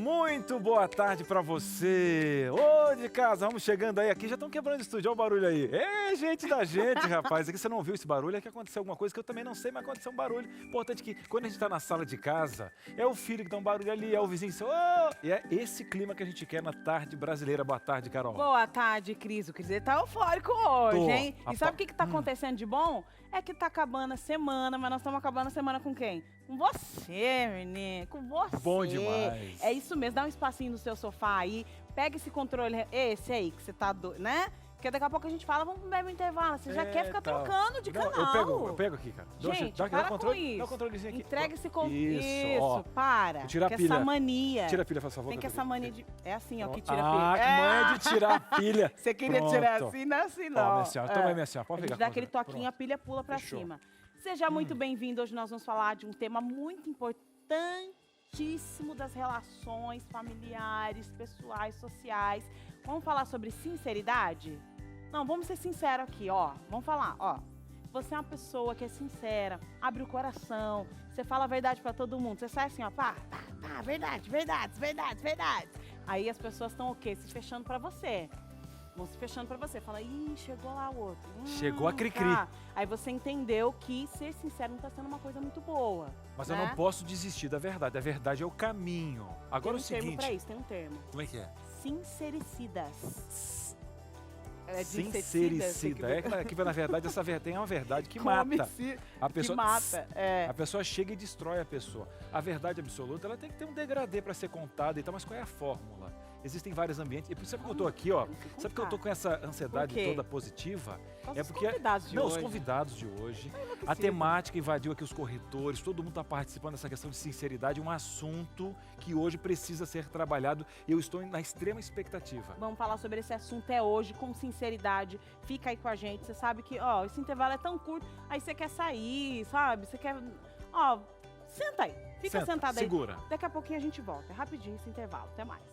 Muito boa tarde pra você. Ô, de casa, vamos chegando aí aqui. Já estão quebrando o estúdio, olha o barulho aí. É, gente da gente, rapaz. Aqui você não ouviu esse barulho, é que aconteceu alguma coisa que eu também não sei, mas aconteceu um barulho. Importante que quando a gente tá na sala de casa, é o filho que dá um barulho ali, é o vizinho que... E é esse clima que a gente quer na tarde brasileira. Boa tarde, Carol. Boa tarde, Cris. O Cris tá eufórico hoje, hein? E sabe o que tá Hum. acontecendo de bom? É que tá acabando a semana, mas nós estamos acabando a semana com quem? Com você, menino. Com você. Bom demais. É isso mesmo. Dá um espacinho no seu sofá aí. Pega esse controle, esse aí que você tá doido, né? Porque daqui a pouco a gente fala, vamos pro breve intervalo. Você já quer ficar trocando de canal. Eu pego aqui, cara. Gente, dá para controle, com isso. Dá o controlezinho aqui. Entrega esse controle. Isso, ó. Para. Vou tirar a que pilha. essa mania. Tira a pilha, faz favor. Tem que essa mania de... É assim, ó, que tira a pilha. pilha. Ah, que manha de tirar a pilha. Você queria Pronto. tirar assim, não é assim não. Ó, minha senhora, toma aí, minha senhora. Pode A pegar. gente dá aquele toquinho, a pilha pula pra Fechou. cima. Seja muito bem-vindo. Hoje nós vamos falar de um tema muito importantíssimo das relações familiares, pessoais, sociais. Vamos falar sobre sinceridade? Não, vamos ser sinceros aqui, ó. Vamos falar, ó. Você é uma pessoa que é sincera, abre o coração, você fala a verdade pra todo mundo. Você sai assim, ó, pá, verdade. Aí as pessoas estão o quê? Se fechando pra você. Vão se fechando pra você. Fala, ih, chegou lá o outro. Chegou a cri-cri. Tá. Aí você entendeu que ser sincero não tá sendo uma coisa muito boa. Mas né? eu não posso desistir da verdade. A verdade é o caminho. Agora Tem um o seguinte... termo pra isso, tem um termo. Como é que é? Sincericidas. Sincericida. É que, na verdade, essa verdade é uma verdade que mata. A pessoa, que mata, é. A pessoa chega e destrói a pessoa. A verdade absoluta, ela tem que ter um degradê para ser contada e tal, mas qual é a fórmula? Existem vários ambientes. E por isso que eu tô aqui, ó. Sabe que eu tô com essa ansiedade toda positiva? Os porque convidados de não, hoje. os convidados de hoje. A temática invadiu aqui os corretores, todo mundo está participando dessa questão de sinceridade, um assunto que hoje precisa ser trabalhado e eu estou na extrema expectativa. Vamos falar sobre esse assunto hoje, com sinceridade. Fica aí com a gente. Você sabe que, ó, esse intervalo é tão curto, aí você quer sair, sabe? Você quer... Ó, senta aí. Fica sentado aí. Segura. Daqui a pouquinho a gente volta. É rapidinho esse intervalo. Até mais.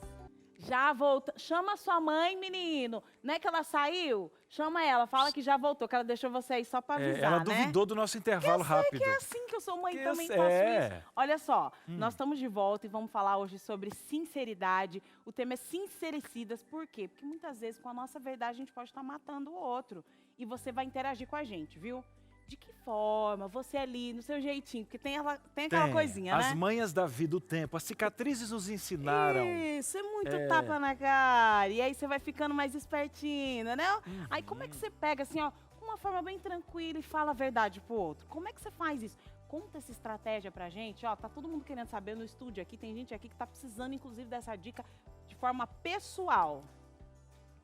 Já volta. Chama sua mãe, menino. Não é que ela saiu? Chama ela. Fala que já voltou, que ela deixou você aí só pra avisar, ela né? duvidou do nosso intervalo rápido. Que é assim que eu sou mãe, Que também eu- faço é. isso. Olha só, nós estamos de volta e vamos falar hoje sobre sinceridade. O tema é sincericidas. Por quê? Porque muitas vezes com a nossa verdade a gente pode estar matando o outro. E você vai interagir com a gente, viu? De que forma? Você ali, no seu jeitinho, porque tem aquela coisinha, né? As manhas da vida, o tempo, as cicatrizes nos ensinaram. Isso, é muito tapa na cara. E aí você vai ficando mais espertinho, né? Aí como é que você pega assim, ó, com uma forma bem tranquila e fala a verdade pro outro? Como é que você faz isso? Conta essa estratégia pra gente, ó. Tá todo mundo querendo saber no estúdio aqui. Tem gente aqui que tá precisando, inclusive, dessa dica de forma pessoal,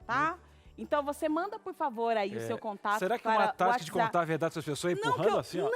tá? Então você manda, por favor, aí o seu contato. Será que é uma tática de contar a verdade para as pessoas empurrando assim, ó?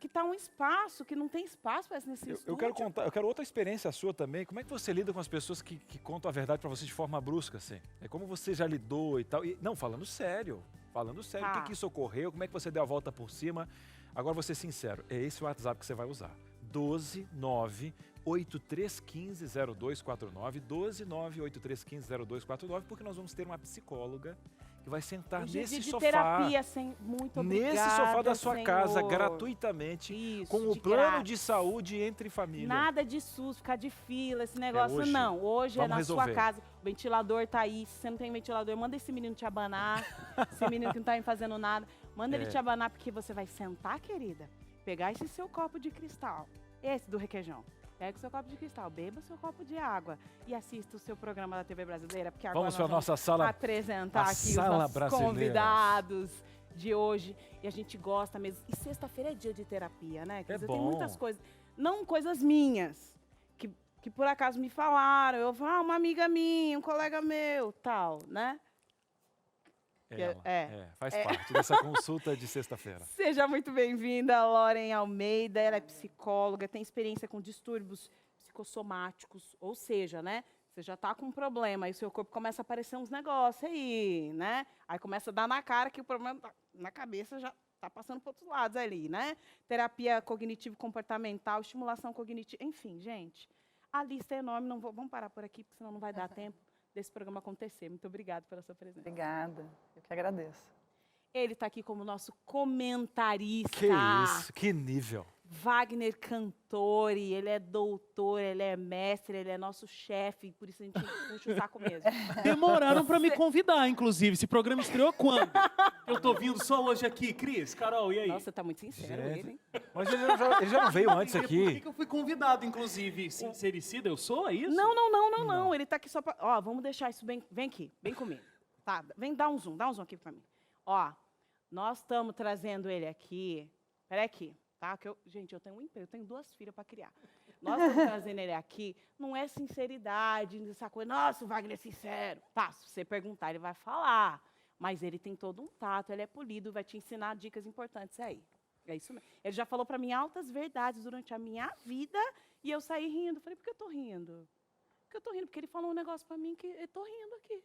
Que tá um espaço, que não tem espaço para nesse estúdio. Eu quero outra experiência sua também. Como é que você lida com as pessoas que contam a verdade para você de forma brusca, assim? É como você já lidou e tal. E, não, falando sério. Falando sério. Tá. O que isso ocorreu? Como é que você deu a volta por cima? Agora, vou ser sincero. É esse o WhatsApp que você vai usar. 12983150249, 12983150249, porque nós vamos ter uma psicóloga que vai sentar nesse sofá, terapia, muito obrigada, nesse sofá da sua Senhor. casa, gratuitamente, Isso, com o de plano grátis. de saúde entre família. Nada de SUS, ficar de fila, esse negócio hoje. não. Hoje é Vamos na resolver. sua casa. O ventilador tá aí. Se você não tem ventilador, manda esse menino te abanar. Esse menino que não tá aí fazendo nada. Manda ele te abanar, porque você vai sentar, querida, pegar esse seu copo de cristal, esse do requeijão. Pega o seu copo de cristal, beba o seu copo de água e assista o seu programa da TV Brasileira, porque agora Vamos para a nós nossa sala, apresentar aqui os sala nossos brasileira. convidados de hoje. E a gente gosta mesmo. E sexta-feira é dia de terapia, né? Quer dizer, tem bom. muitas coisas, não coisas minhas, que por acaso me falaram. Eu falo, uma amiga minha, um colega meu, tal, né? Faz parte dessa consulta de sexta-feira. Seja muito bem-vinda, Loren Almeida. Ela é psicóloga, tem experiência com distúrbios psicossomáticos, ou seja, né? Você já está com um problema, aí o seu corpo começa a aparecer uns negócios aí, né? Aí começa a dar na cara que o problema na cabeça já está passando para outros lados ali, né? Terapia cognitivo-comportamental, estimulação cognitiva, enfim, gente. A lista é enorme, vamos parar por aqui, porque senão não vai dar tempo desse programa acontecer. Muito obrigada pela sua presença. Obrigada, eu que agradeço. Ele está aqui como nosso comentarista. Que isso, que nível. Wagner cantor, e ele é doutor, ele é mestre, ele é nosso chefe, por isso a gente puxa o saco mesmo. Demoraram pra me convidar, inclusive. Esse programa estreou quando? Eu tô vindo só hoje aqui. Cris, Carol, e aí? Nossa, tá muito sincero Gente, ele, hein? Mas ele já não veio antes Por que aqui. que eu fui convidado, inclusive? Sincericida eu sou, é isso? Não. Ele tá aqui só pra... Ó, vamos deixar isso bem... Vem aqui, vem comigo. Tá, vem, dá um zoom aqui pra mim. Ó, nós estamos trazendo ele aqui... Peraí aqui, tá? Gente, eu tenho um emprego, eu tenho 2 filhas pra criar. Nós estamos trazendo ele aqui, não é sinceridade, essa coisa, nossa, o Wagner é sincero. Tá, se você perguntar, ele vai falar. Mas ele tem todo um tato, ele é polido, vai te ensinar dicas importantes aí. É isso mesmo. Ele já falou pra mim altas verdades durante a minha vida e eu saí rindo. Falei, por que eu tô rindo? Porque ele falou um negócio pra mim que eu tô rindo aqui.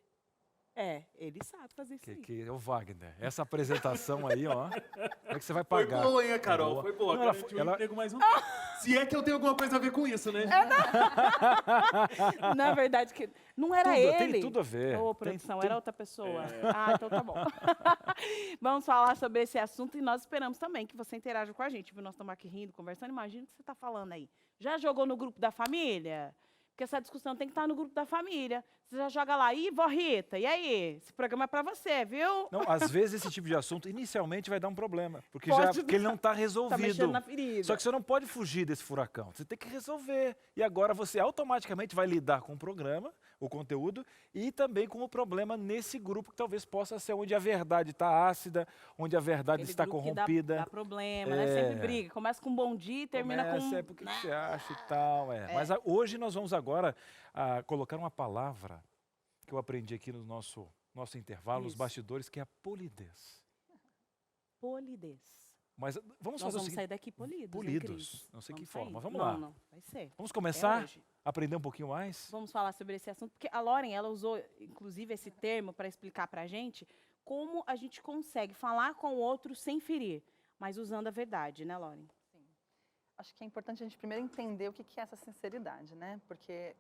É, ele sabe fazer isso aí. Que é o Wagner. Essa apresentação aí, ó. Como é que você vai Foi pagar? boa, hein, Carol? Foi boa. Não, Garantiu um emprego mais um tempo. Se é que eu tenho alguma coisa a ver com isso, né? Na verdade, que não era Tudo, ele. tem tudo a ver. Ô, produção, era outra pessoa. Ah, então tá bom. Vamos falar sobre esse assunto e nós esperamos também que você interaja com a gente, viu? Nós estamos aqui rindo, conversando. Imagina o que você está falando aí. Já jogou no grupo da família? Porque essa discussão tem que estar no grupo da família. Você já joga lá, ih, vó Rita, e aí? Esse programa é para você, viu? Não, às vezes esse tipo de assunto inicialmente vai dar um problema, porque Pode porque ele não está Tá resolvido. mexendo na ferida. Só que você não pode fugir desse furacão, você tem que resolver. E agora você automaticamente vai lidar com o programa, o conteúdo, e também com o problema nesse grupo que talvez possa ser onde a verdade está ácida, onde a verdade Aquele está grupo que corrompida. Dá problema, né? Sempre briga. Começa com um bom dia e termina com... Começa, por que que você acha e tal. Mas hoje nós vamos agora colocar uma palavra que eu aprendi aqui no nosso intervalo, nos Isso. bastidores, que é a polidez. Polidez. Mas vamos Nós fazer o vamos seguinte, sair daqui polidos, hein, polidos, Cris? não sei que Vamos forma, sair. vamos lá. Não, vai ser. Vamos É começar hoje. a aprender um pouquinho mais? Vamos falar sobre esse assunto, porque a Lauren, ela usou, inclusive, esse termo para explicar para a gente como a gente consegue falar com o outro sem ferir, mas usando a verdade, né, Lauren? Sim. Acho que é importante a gente primeiro entender o que é essa sinceridade, né? Porque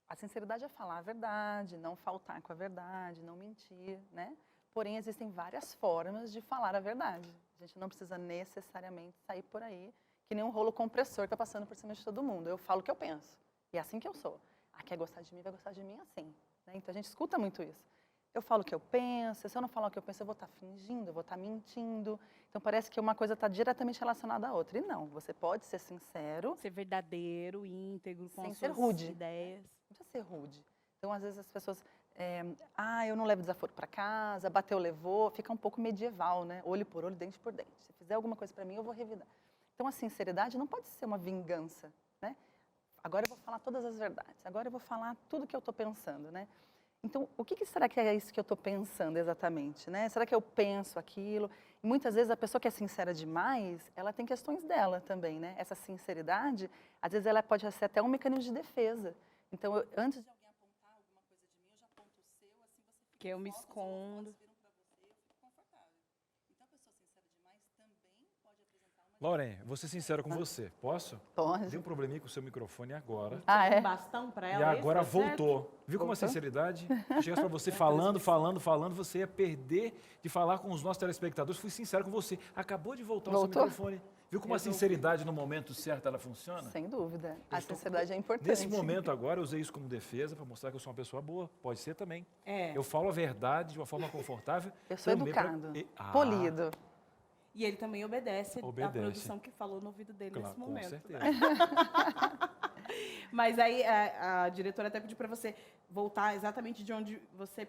a sinceridade é falar a verdade, não faltar com a verdade, não mentir, né? Porém, existem várias formas de falar a verdade. A gente não precisa necessariamente sair por aí que nem um rolo compressor que está passando por cima de todo mundo. Eu falo o que eu penso. E é assim que eu sou. Ah, quer gostar de mim, vai gostar de mim assim. Né? Então, a gente escuta muito isso. Eu falo o que eu penso, se eu não falar o que eu penso, eu vou estar fingindo, eu vou estar mentindo. Então, parece que uma coisa está diretamente relacionada à outra. E não, você pode ser sincero. Ser verdadeiro, íntegro, com Sem as ser suas rude. ideias. Não precisa ser rude. Então, às vezes, as pessoas... eu não levo desaforo para casa, bateu, levou. Fica um pouco medieval, né? Olho por olho, dente por dente. Se fizer alguma coisa para mim, eu vou revidar. Então, a sinceridade não pode ser uma vingança, né? Agora eu vou falar todas as verdades. Agora eu vou falar tudo que eu estou pensando, né? Então, o que será que é isso que eu estou pensando exatamente, né? Será que eu penso aquilo? E muitas vezes a pessoa que é sincera demais, ela tem questões dela também, né? Essa sinceridade, às vezes ela pode ser até um mecanismo de defesa. Então, antes de alguém apontar alguma coisa de mim, eu já aponto o seu, assim você fica Que eu me foco, os escondo. holofotes viram para você, eu fico confortável. Então, a pessoa sincera demais também pode apresentar uma... Lauren, vou ser sincero com você, posso? Pode. Deu um probleminha com o seu microfone agora. Um bastão para E ela. agora esse, tá certo? voltou. Viu como a Voltou? sinceridade? Se chegasse para você falando, você ia perder de falar com os nossos telespectadores. Fui sincero com você. Acabou de voltar o seu Voltou? microfone. Viu como a sinceridade no momento certo ela funciona? Sem dúvida. Eu A estou- sinceridade é importante. Nesse momento agora, eu usei isso como defesa para mostrar que eu sou uma pessoa boa. Pode ser também. É. Eu falo a verdade de uma forma confortável. Eu sou também pra- educado, Ah, polido. E ele também obedece, Obedece. a produção que falou no ouvido dele Claro, nesse com momento. certeza. Mas aí a diretora até pediu para você voltar exatamente de onde você,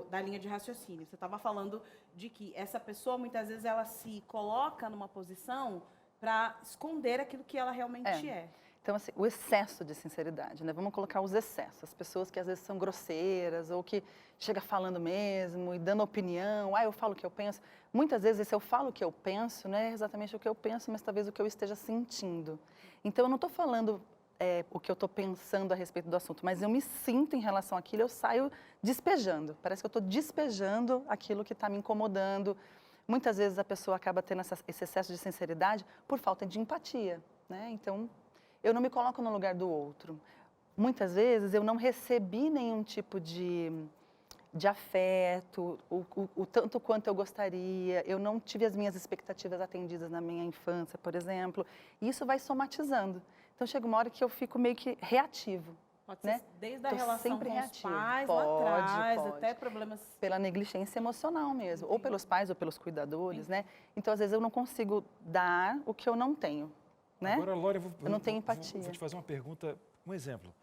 da linha de raciocínio. Você estava falando de que essa pessoa, muitas vezes, ela se coloca numa posição para esconder aquilo que ela realmente é. Então, assim, o excesso de sinceridade, né? Vamos colocar os excessos. As pessoas que às vezes são grosseiras ou que chega falando mesmo e dando opinião. Eu falo o que eu penso. Muitas vezes, esse eu falo o que eu penso, não é exatamente o que eu penso, mas talvez o que eu esteja sentindo. Então, eu não estou falando o que eu estou pensando a respeito do assunto, mas eu me sinto em relação àquilo, eu saio despejando. Parece que eu estou despejando aquilo que está me incomodando. Muitas vezes a pessoa acaba tendo esse excesso de sinceridade por falta de empatia, né? Então, eu não me coloco no lugar do outro. Muitas vezes eu não recebi nenhum tipo de de afeto, o tanto quanto eu gostaria. Eu não tive as minhas expectativas atendidas na minha infância, por exemplo. E isso vai somatizando. Então, chega uma hora que eu fico meio que reativo. Pode ser Né? desde a Tô relação sempre com os reativa. pais, Pode, lá atrás, pode. até problemas... Pela negligência emocional mesmo, ou pelos pais ou pelos cuidadores, né? Então, às vezes, eu não consigo dar o que eu não tenho, né? Agora, Lore, eu não tenho empatia. Vou te fazer uma pergunta, um exemplo.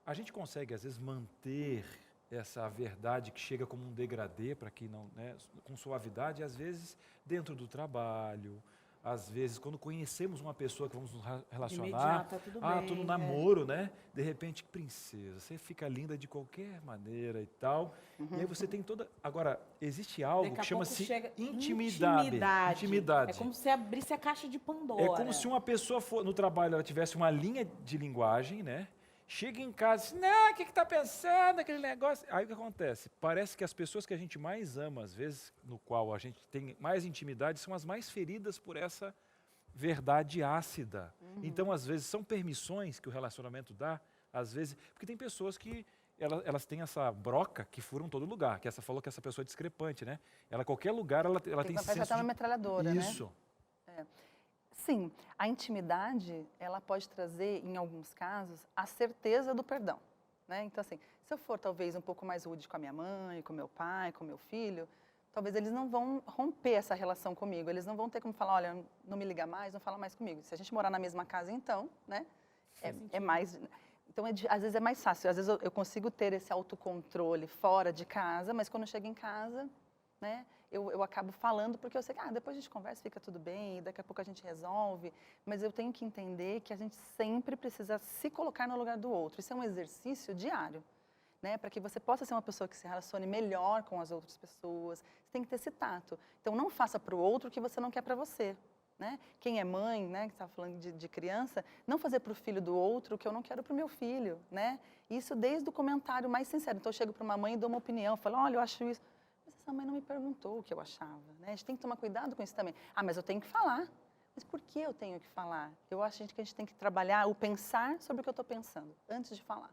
A gente consegue, às vezes, manter essa verdade que chega como um degradê para que não, né, com suavidade, às vezes dentro do trabalho, às vezes quando conhecemos uma pessoa que vamos nos relacionar, Imediata, tudo bem, tô no namoro, né? De repente, princesa, você fica linda de qualquer maneira e tal. E aí você tem toda. Agora, existe algo Daqui a que chama-se pouco chega intimidade. É como se abrisse a caixa de Pandora. É como se uma pessoa no trabalho ela tivesse uma linha de linguagem, né? Chega em casa e diz, não, o que está pensando, aquele negócio? Aí o que acontece? Parece que as pessoas que a gente mais ama, às vezes, no qual a gente tem mais intimidade, são as mais feridas por essa verdade ácida. Então, às vezes, são permissões que o relacionamento dá, às vezes, porque tem pessoas que elas têm essa broca que furam todo lugar, que essa falou que essa pessoa é discrepante, né? Ela, qualquer lugar, ela tem esse Vai senso estar uma de... metralhadora, Isso. né? Sim, a intimidade, ela pode trazer, em alguns casos, a certeza do perdão, né? Então, assim, se eu for talvez um pouco mais rude com a minha mãe, com meu pai, com meu filho, talvez eles não vão romper essa relação comigo, eles não vão ter como falar, olha, não me liga mais, não fala mais comigo. Se a gente morar na mesma casa, então, né? É mais... Então, às vezes é mais fácil, às vezes eu consigo ter esse autocontrole fora de casa, mas quando eu chego em casa, né? Eu acabo falando porque eu sei que depois a gente conversa, fica tudo bem, daqui a pouco a gente resolve. Mas eu tenho que entender que a gente sempre precisa se colocar no lugar do outro. Isso é um exercício diário, né? Para que você possa ser uma pessoa que se relacione melhor com as outras pessoas. Você tem que ter esse tato. Então, não faça para o outro o que você não quer para você. Né? Quem é mãe, né, que estava falando de criança, não fazer para o filho do outro o que eu não quero para o meu filho. Né? Isso desde o comentário mais sincero. Então, eu chego para uma mãe e dou uma opinião, falo, olha, eu acho isso. Mas essa mãe não me perguntou o que eu achava, né? A gente tem que tomar cuidado com isso também. Mas eu tenho que falar. Mas por que eu tenho que falar? Eu acho que a gente tem que trabalhar o pensar sobre o que eu estou pensando, antes de falar.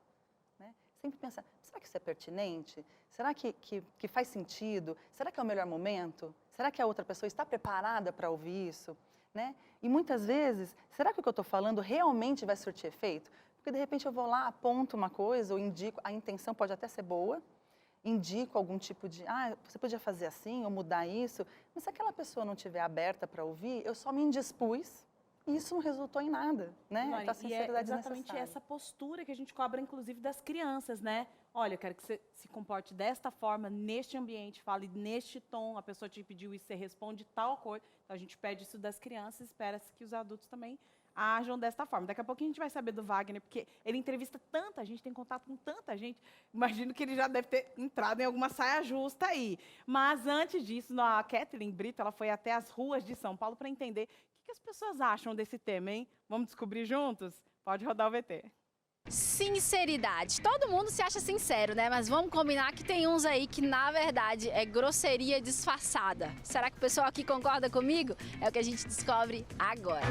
Né? Sempre pensar, será que isso é pertinente? Será que faz sentido? Será que é o melhor momento? Será que a outra pessoa está preparada para ouvir isso? Né? E muitas vezes, será que o que eu estou falando realmente vai surtir efeito? Porque de repente eu vou lá, aponto uma coisa, ou indico, a intenção pode até ser boa, indico algum tipo de, você podia fazer assim, ou mudar isso, mas se aquela pessoa não estiver aberta para ouvir, eu só me indispus e isso não resultou em nada, né? Lore, Então, a sinceridade e é exatamente necessária. essa postura que a gente cobra, inclusive, das crianças, né? Olha, eu quero que você se comporte desta forma, neste ambiente, fale neste tom, a pessoa te pediu isso, você responde tal coisa. Então, a gente pede isso das crianças, espera-se que os adultos também ajam desta forma. Daqui a pouco a gente vai saber do Wagner, porque ele entrevista tanta gente, tem contato com tanta gente, imagino que ele já deve ter entrado em alguma saia justa aí. Mas, antes disso, a Kathleen Brito, ela foi até as ruas de São Paulo para entender o que as pessoas acham desse tema, hein? Vamos descobrir juntos? Pode rodar o VT. Sinceridade. Todo mundo se acha sincero, né? Mas vamos combinar que tem uns aí que, na verdade, é grosseria disfarçada. Será que o pessoal aqui concorda comigo? É o que a gente descobre agora.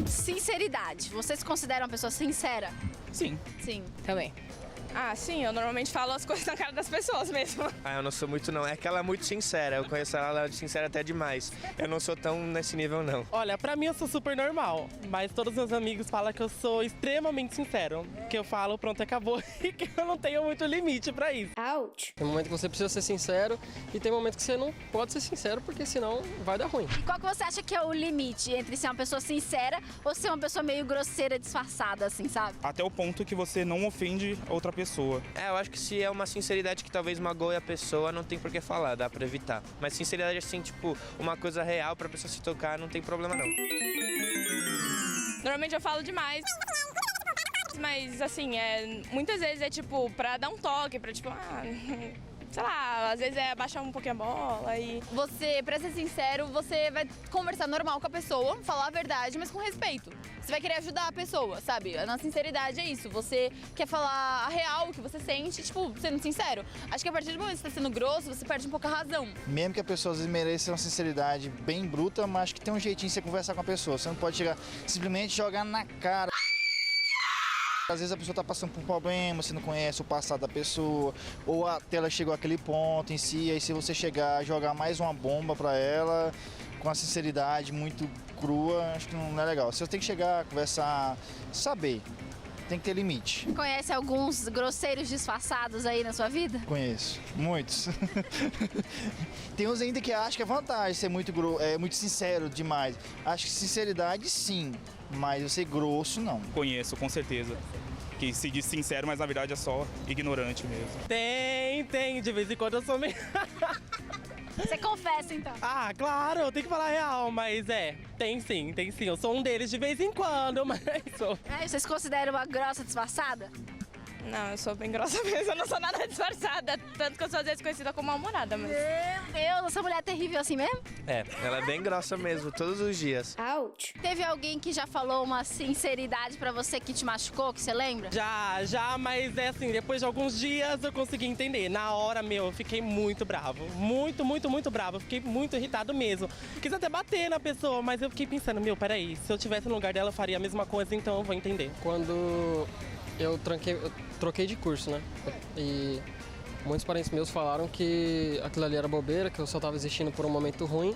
Sinceridade. Você se considera uma pessoa sincera? Sim, Sim. também. Ah, sim, eu normalmente falo as coisas na cara das pessoas mesmo. Eu não sou muito não, é que ela é muito sincera, eu conheço ela é sincera até demais. Eu não sou tão nesse nível não. Olha, pra mim eu sou super normal, mas todos os meus amigos falam que eu sou extremamente sincero. Que eu falo, pronto, acabou, e que eu não tenho muito limite pra isso. Ouch! Tem momento que você precisa ser sincero e tem momento que você não pode ser sincero porque senão vai dar ruim. E qual que você acha que é o limite entre ser uma pessoa sincera ou ser uma pessoa meio grosseira, disfarçada, assim, sabe? Até o ponto que você não ofende outra pessoa. Eu acho que se é uma sinceridade que talvez magoe a pessoa, não tem por que falar, dá pra evitar. Mas sinceridade assim, tipo, uma coisa real pra pessoa se tocar, não tem problema não. Normalmente eu falo demais. Mas, assim, muitas vezes é, tipo, pra dar um toque, pra, tipo, sei lá, às vezes é baixar um pouquinho a bola e... Você, pra ser sincero, você vai conversar normal com a pessoa, falar a verdade, mas com respeito. Você vai querer ajudar a pessoa, sabe? Na sinceridade é isso. Você quer falar a real, o que você sente, tipo, sendo sincero. Acho que a partir do momento que você tá sendo grosso, você perde um pouco a razão. Mesmo que a pessoa às vezes mereça uma sinceridade bem bruta, mas acho que tem um jeitinho de você conversar com a pessoa. Você não pode chegar, simplesmente jogar na cara. Às vezes a pessoa está passando por um problema, você não conhece o passado da pessoa, ou até ela chegou àquele ponto em si, aí se você chegar, jogar mais uma bomba para ela, com a sinceridade muito crua, acho que não é legal. Você tem que chegar, conversar, saber, tem que ter limite. Conhece alguns grosseiros disfarçados aí na sua vida? Conheço, muitos. Tem uns ainda que acham que é vantagem ser muito sincero demais. Acho que sinceridade sim, mas eu ser grosso não. Conheço, com certeza. Que se diz sincero, mas na verdade é só ignorante mesmo. Tem. De vez em quando eu sou meio... Você confessa, então? Ah, claro, eu tenho que falar a real, mas tem sim. Eu sou um deles de vez em quando, mas sou. Vocês consideram uma grossa disfarçada? Não, eu sou bem grossa mesmo, eu não sou nada disfarçada. Tanto que eu sou às vezes conhecida como mal-humorada, mas... Meu Deus, essa mulher é terrível assim mesmo? Ela é bem grossa mesmo, todos os dias. Ouch. Teve alguém que já falou uma sinceridade pra você que te machucou, que você lembra? Já, mas é assim, depois de alguns dias eu consegui entender. Na hora, eu fiquei muito bravo. Muito bravo. Eu fiquei muito irritado mesmo. Quis até bater na pessoa, mas eu fiquei pensando, peraí, se eu tivesse no lugar dela eu faria a mesma coisa, então eu vou entender. Quando eu troquei de curso, né? E muitos parentes meus falaram que aquilo ali era bobeira, que eu só estava existindo por um momento ruim.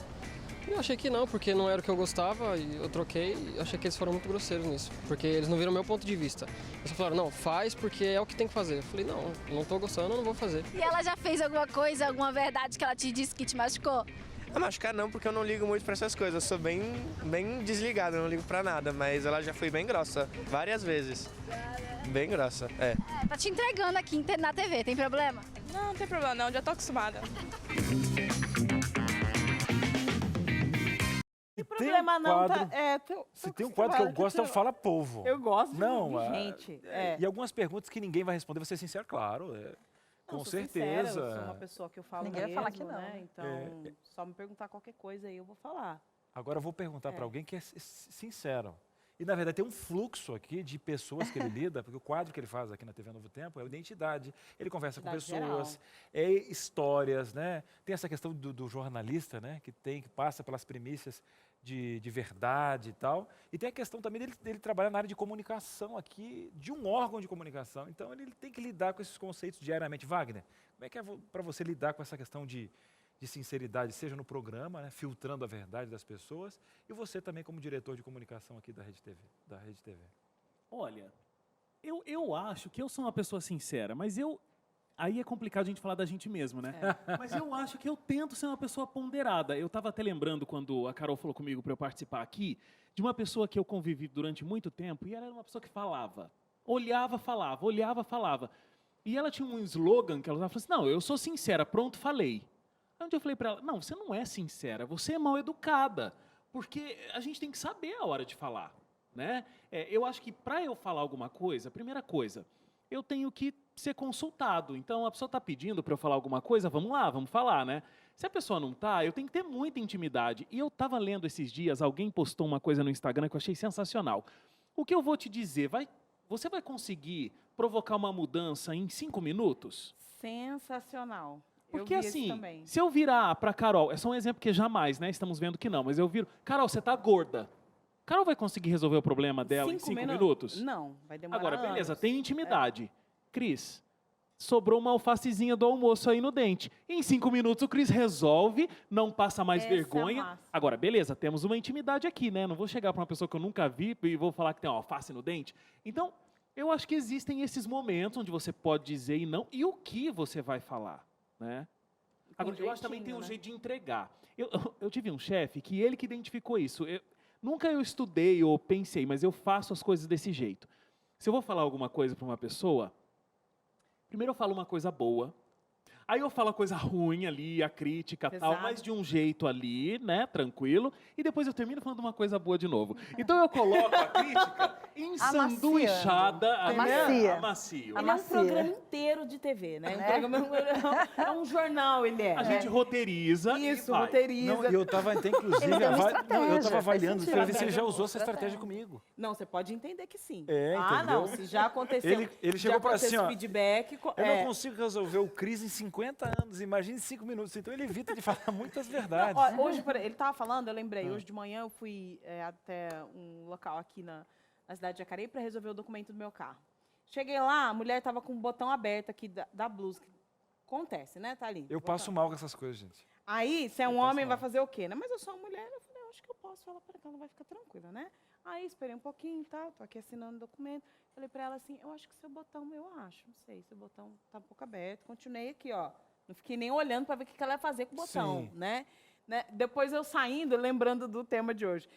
E eu achei que não, porque não era o que eu gostava, e eu troquei, e achei que eles foram muito grosseiros nisso, porque eles não viram o meu ponto de vista. Eles só falaram, não, faz porque é o que tem que fazer. Eu falei, não tô gostando, eu não vou fazer. E ela já fez alguma coisa, alguma verdade que ela te disse que te machucou? A machucar não, porque eu não ligo muito pra essas coisas. Eu sou bem desligado, eu não ligo pra nada. Mas ela já foi bem grossa, várias vezes. Bem grossa, Tá te entregando aqui na TV, tem problema? Não tem problema não, já tô acostumada. Tem problema não, quadro, se tem um quadro que eu gosto, é o Fala Povo. Eu gosto não, de gente. E algumas perguntas que ninguém vai responder, vou ser sincero, claro. Com certeza. Sincera, eu sou uma pessoa que eu falo Ninguém vai falar que não, né? Então, só me perguntar qualquer coisa aí, eu vou falar. Agora eu vou perguntar para alguém que é sincero. E, na verdade, tem um fluxo aqui de pessoas que ele lida, porque o quadro que ele faz aqui na TV Novo Tempo é identidade. Ele conversa com pessoas, histórias, né? Tem essa questão do jornalista, né? Que passa pelas premissas de verdade e tal. E tem a questão também dele trabalhar na área de comunicação aqui, de um órgão de comunicação. Então, ele tem que lidar com esses conceitos diariamente. Wagner, como é que é para você lidar com essa questão de sinceridade, seja no programa, né, filtrando a verdade das pessoas, e você também como diretor de comunicação aqui da Rede TV? Olha, eu acho que eu sou uma pessoa sincera, mas aí é complicado a gente falar da gente mesmo, né? Mas eu acho que eu tento ser uma pessoa ponderada. Eu estava até lembrando, quando a Carol falou comigo para eu participar aqui, de uma pessoa que eu convivi durante muito tempo, e ela era uma pessoa que falava. Olhava, falava. E ela tinha um slogan que ela falava assim, não, eu sou sincera, pronto, falei. Aí um dia eu falei para ela, não, você não é sincera, você é mal educada, porque a gente tem que saber a hora de falar, né? Eu acho que para eu falar alguma coisa, a primeira coisa, eu tenho que ser consultado. Então, a pessoa está pedindo para eu falar alguma coisa, vamos lá, vamos falar, né? Se a pessoa não está, eu tenho que ter muita intimidade. E eu estava lendo esses dias, alguém postou uma coisa no Instagram que eu achei sensacional. O que eu vou te dizer, você vai conseguir provocar uma mudança em 5 minutos? Sensacional. Porque assim, se eu virar para Carol, é só um exemplo que jamais, né? Estamos vendo que não, mas eu viro, Carol, você está gorda. Carol vai conseguir resolver o problema dela em 5 minutos? Não, vai demorar Agora, beleza, anos. tem intimidade. Cris, sobrou uma alfacezinha do almoço aí no dente. Em 5 minutos o Cris resolve, não passa mais vergonha. Agora, beleza, temos uma intimidade aqui, né? Não vou chegar para uma pessoa que eu nunca vi e vou falar que tem uma alface no dente. Então, eu acho que existem esses momentos onde você pode dizer e não, e o que você vai falar, né? Agora, eu acho que também tem um jeito de entregar. Eu tive um chefe que ele que identificou isso. Nunca eu estudei ou pensei, mas eu faço as coisas desse jeito. Se eu vou falar alguma coisa para uma pessoa, primeiro eu falo uma coisa boa, Aí eu falo a coisa ruim ali, a crítica e tal, Pesado. mas de um jeito ali, né, tranquilo. E depois eu termino falando uma coisa boa de novo. Então eu coloco a crítica ensanduichada, Amacia. amacio. Ele é um programa inteiro de TV, né? É um jornal, ele é. A gente roteiriza Isso, e vai. roteiriza. Não, e eu tava até, inclusive, Ele tem uma eu estratégia, tava faz avaliando sentido. para ver se ele já usou essa Estratégia. estratégia comigo. Não, você pode entender que sim. É, Ah, não, entendeu? se já aconteceu. Ele já chegou para aconteceu assim, ó, feedback. Eu não consigo resolver o crise em 50 anos, imagine 5 minutos. Então ele evita de falar muitas verdades. Ó, hoje, ele tava falando, eu lembrei, hoje de manhã eu fui até um local aqui na cidade de Jacareí para resolver o documento do meu carro. Cheguei lá, a mulher tava com o botão aberto aqui da blusa. Acontece, né? Tá ali. Eu botão. passo mal com essas coisas, gente. Aí, se é um passo homem, vai mal. fazer o quê? Né? Mas eu sou uma mulher, eu falei, eu acho que eu posso falar para ela vai ficar tranquila, né? Aí, esperei um pouquinho e tal, tô aqui assinando o documento. Falei para ela assim, eu acho que seu botão, eu acho, não sei, seu botão tá um pouco aberto. Continuei aqui, ó. Não fiquei nem olhando para ver o que ela ia fazer com o botão, Sim. né? Depois eu saindo, lembrando do tema de hoje.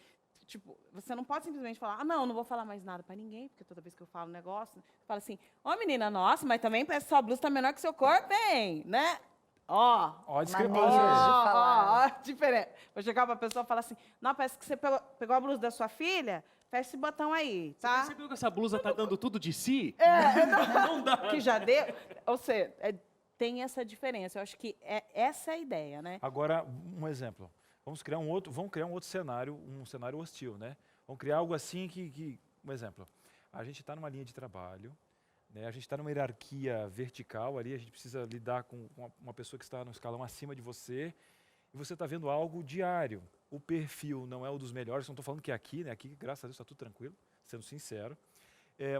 Tipo, você não pode simplesmente falar, não vou falar mais nada para ninguém, porque toda vez que eu falo um negócio, fala assim, menina, nossa, mas também parece que sua blusa tá menor que seu corpo, hein? Né? Ó, Ó, a discrepância Maneiro aí. de falar. ó, diferente. Vou chegar pra pessoa e falar assim, não, parece que você pegou a blusa da sua filha, fecha esse botão aí, Você tá? percebeu que essa blusa tá dando tudo de si? Não dá. Que já deu. Ou seja, tem essa diferença. Eu acho que essa é a ideia, né? Agora, um exemplo. Vamos criar um outro cenário, um cenário hostil, né? Vamos criar algo assim um exemplo. A gente está numa linha de trabalho, né? A gente está numa hierarquia vertical ali, a gente precisa lidar com uma pessoa que está no escalão acima de você, e você está vendo algo diário. O perfil não é um dos melhores, não estou falando que é aqui, né? Aqui, graças a Deus, está tudo tranquilo, sendo sincero.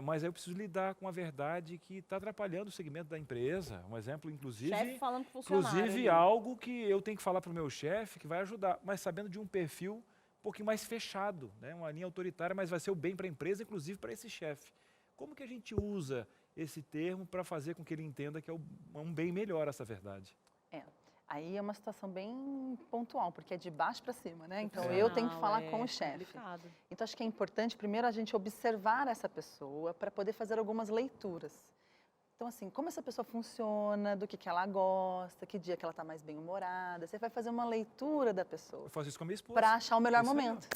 Mas aí eu preciso lidar com a verdade que está atrapalhando o segmento da empresa. Um exemplo, inclusive, Chefe falando com funcionário. inclusive ali. algo que eu tenho que falar para o meu chefe que vai ajudar, mas sabendo de um perfil um pouquinho mais fechado, né? Uma linha autoritária, mas vai ser o bem para a empresa, inclusive para esse chefe. Como que a gente usa esse termo para fazer com que ele entenda que é um bem melhor essa verdade? Aí é uma situação bem pontual, porque é de baixo para cima, né? Então, É. eu tenho que falar Não, com o é chefe. complicado. Então, acho que é importante, primeiro, a gente observar essa pessoa para poder fazer algumas leituras. Então, assim, como essa pessoa funciona, do que ela gosta, que dia que ela está mais bem-humorada. Você vai fazer uma leitura da pessoa Eu faço isso com a minha esposa. para achar o melhor Isso aí, ó. momento.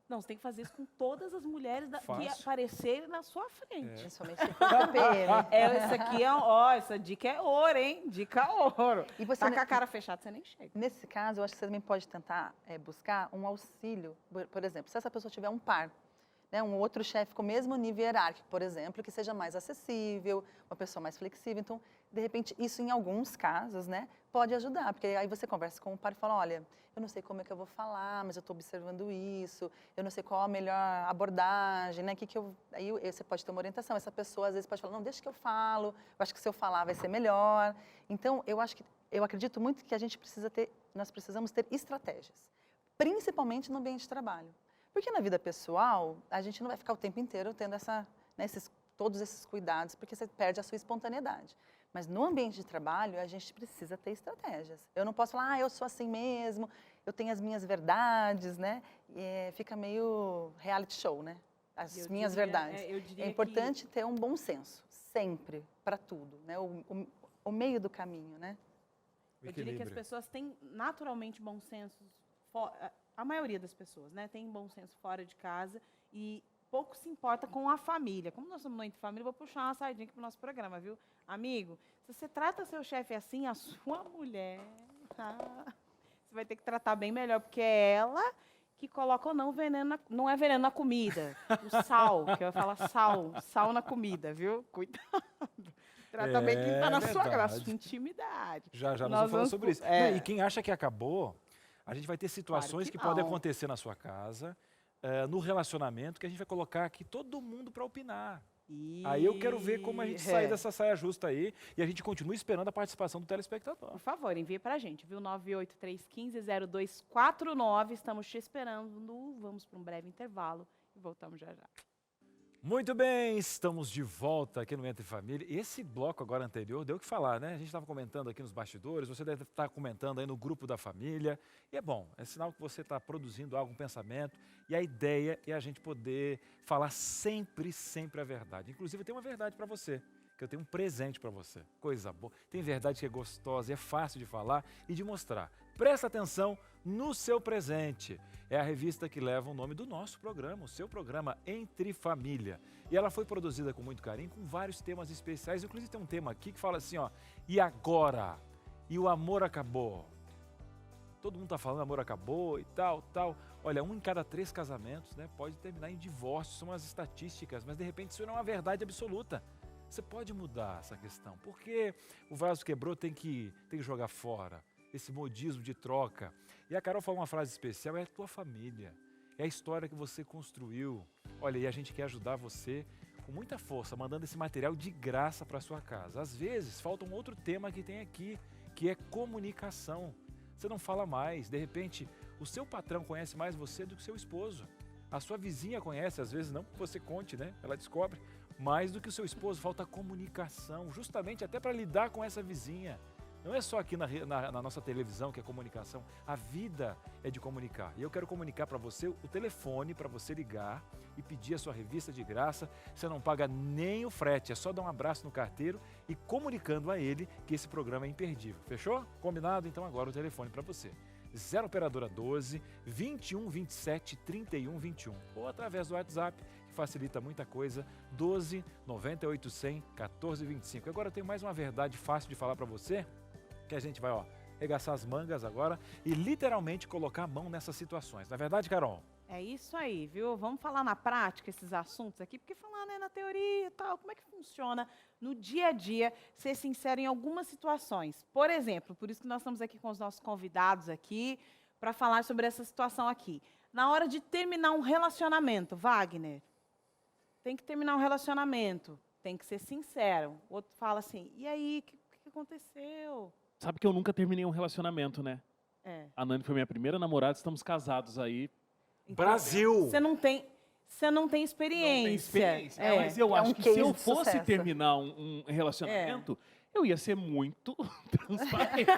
Não, você tem que fazer isso com todas as mulheres que Fácil. aparecerem na sua frente. Principalmente se for TPM. Essa aqui essa dica é ouro, hein? Dica ouro. E você, Tá com a cara fechada, você nem chega. nesse caso, eu acho que você também pode tentar buscar um auxílio. Por exemplo, se essa pessoa tiver um par, né, um outro chefe com o mesmo nível hierárquico, por exemplo, que seja mais acessível, uma pessoa mais flexível. Então, de repente, isso em alguns casos, né, pode ajudar. Porque aí você conversa com o par e fala, olha, eu não sei como é que eu vou falar, mas eu estou observando isso, eu não sei qual a melhor abordagem, né, aí você pode ter uma orientação. Essa pessoa, às vezes, pode falar, não, deixa que eu falo, eu acho que se eu falar vai ser melhor. Então, eu acredito muito que nós precisamos ter estratégias, principalmente no ambiente de trabalho. Porque na vida pessoal, a gente não vai ficar o tempo inteiro tendo todos esses cuidados, porque você perde a sua espontaneidade. Mas no ambiente de trabalho, a gente precisa ter estratégias. Eu não posso falar, eu sou assim mesmo, eu tenho as minhas verdades, né? Fica meio reality show, né? As minhas verdades. eu diria É importante ter um bom senso, sempre, para tudo, né? O meio do caminho, né? Eu diria que as pessoas têm naturalmente bom senso, a maioria das pessoas, né, tem bom senso fora de casa e pouco se importa com a família. Como nós somos muito de família, eu vou puxar uma sardinha aqui pro nosso programa, viu? Amigo, se você trata seu chefe assim, a sua mulher, você vai ter que tratar bem melhor, porque é ela que coloca ou não veneno, não é veneno na comida, o sal, que eu ia falar sal na comida, viu? Cuidado. Trata bem quem está na sua casa, na sua intimidade. Já nós vamos falar sobre isso. É. Não, e quem acha que acabou, a gente vai ter situações Claro que que podem não. acontecer na sua casa, no relacionamento, que a gente vai colocar aqui todo mundo para opinar. Aí eu quero ver como a gente sai dessa saia justa aí e a gente continua esperando a participação do telespectador. Por favor, envie pra gente, viu? 983150249. Estamos te esperando. Vamos para um breve intervalo e voltamos já já. Muito bem, estamos de volta aqui no Entre Família. Esse bloco agora anterior deu o que falar, né? A gente estava comentando aqui nos bastidores, você deve estar comentando aí no grupo da família. E é bom, é sinal que você está produzindo algo, um pensamento. E a ideia é a gente poder falar sempre a verdade. Inclusive, tem uma verdade para você, que eu tenho um presente para você. Coisa boa. Tem verdade que é gostosa, é fácil de falar e de mostrar. Presta atenção no seu presente. É a revista que leva o nome do nosso programa, o seu programa Entre Família. E ela foi produzida com muito carinho, com vários temas especiais. Inclusive tem um tema aqui que fala assim, ó, e agora? E o amor acabou? Todo mundo está falando amor acabou e tal. Olha, 1 em cada 3 casamentos, né, pode terminar em divórcio, são as estatísticas, mas de repente isso não é uma verdade absoluta. Você pode mudar essa questão, porque o vaso quebrou, tem que jogar fora, esse modismo de troca. E a Carol falou uma frase especial, é a tua família, é a história que você construiu. Olha, e a gente quer ajudar você com muita força, mandando esse material de graça para sua casa. Às vezes, falta um outro tema que tem aqui, que é comunicação. Você não fala mais, de repente, o seu patrão conhece mais você do que seu esposo. A sua vizinha conhece, às vezes não que você conte, né? Ela descobre mais do que o seu esposo. Falta comunicação, justamente até para lidar com essa vizinha. Não é só aqui na nossa televisão que é comunicação. A vida é de comunicar. E eu quero comunicar para você o telefone para você ligar e pedir a sua revista de graça. Você não paga nem o frete, é só dar um abraço no carteiro e comunicando a ele que esse programa é imperdível. Fechou? Combinado? Então agora o telefone para você. 0 operadora 12 21 27 31 21 ou através do WhatsApp, que facilita muita coisa, 12 98 100 14 25. Agora eu tenho mais uma verdade fácil de falar para você, que a gente vai, ó, arregaçar as mangas agora e literalmente colocar a mão nessas situações. Na verdade, Carol? É isso aí, viu? Vamos falar na prática esses assuntos aqui, porque falar, né, na teoria e tal, como é que funciona no dia a dia, ser sincero em algumas situações. Por exemplo, por isso que nós estamos aqui com os nossos convidados aqui, para falar sobre essa situação aqui. Na hora de terminar um relacionamento, Wagner, tem que terminar um relacionamento, tem que ser sincero. O outro fala assim, e aí, o que aconteceu? Sabe que eu nunca terminei um relacionamento, né? É. A Nani foi minha primeira namorada, estamos casados aí. Então, Brasil! Você não tem experiência. Mas eu acho que se eu fosse terminar um relacionamento, eu ia ser muito transparente.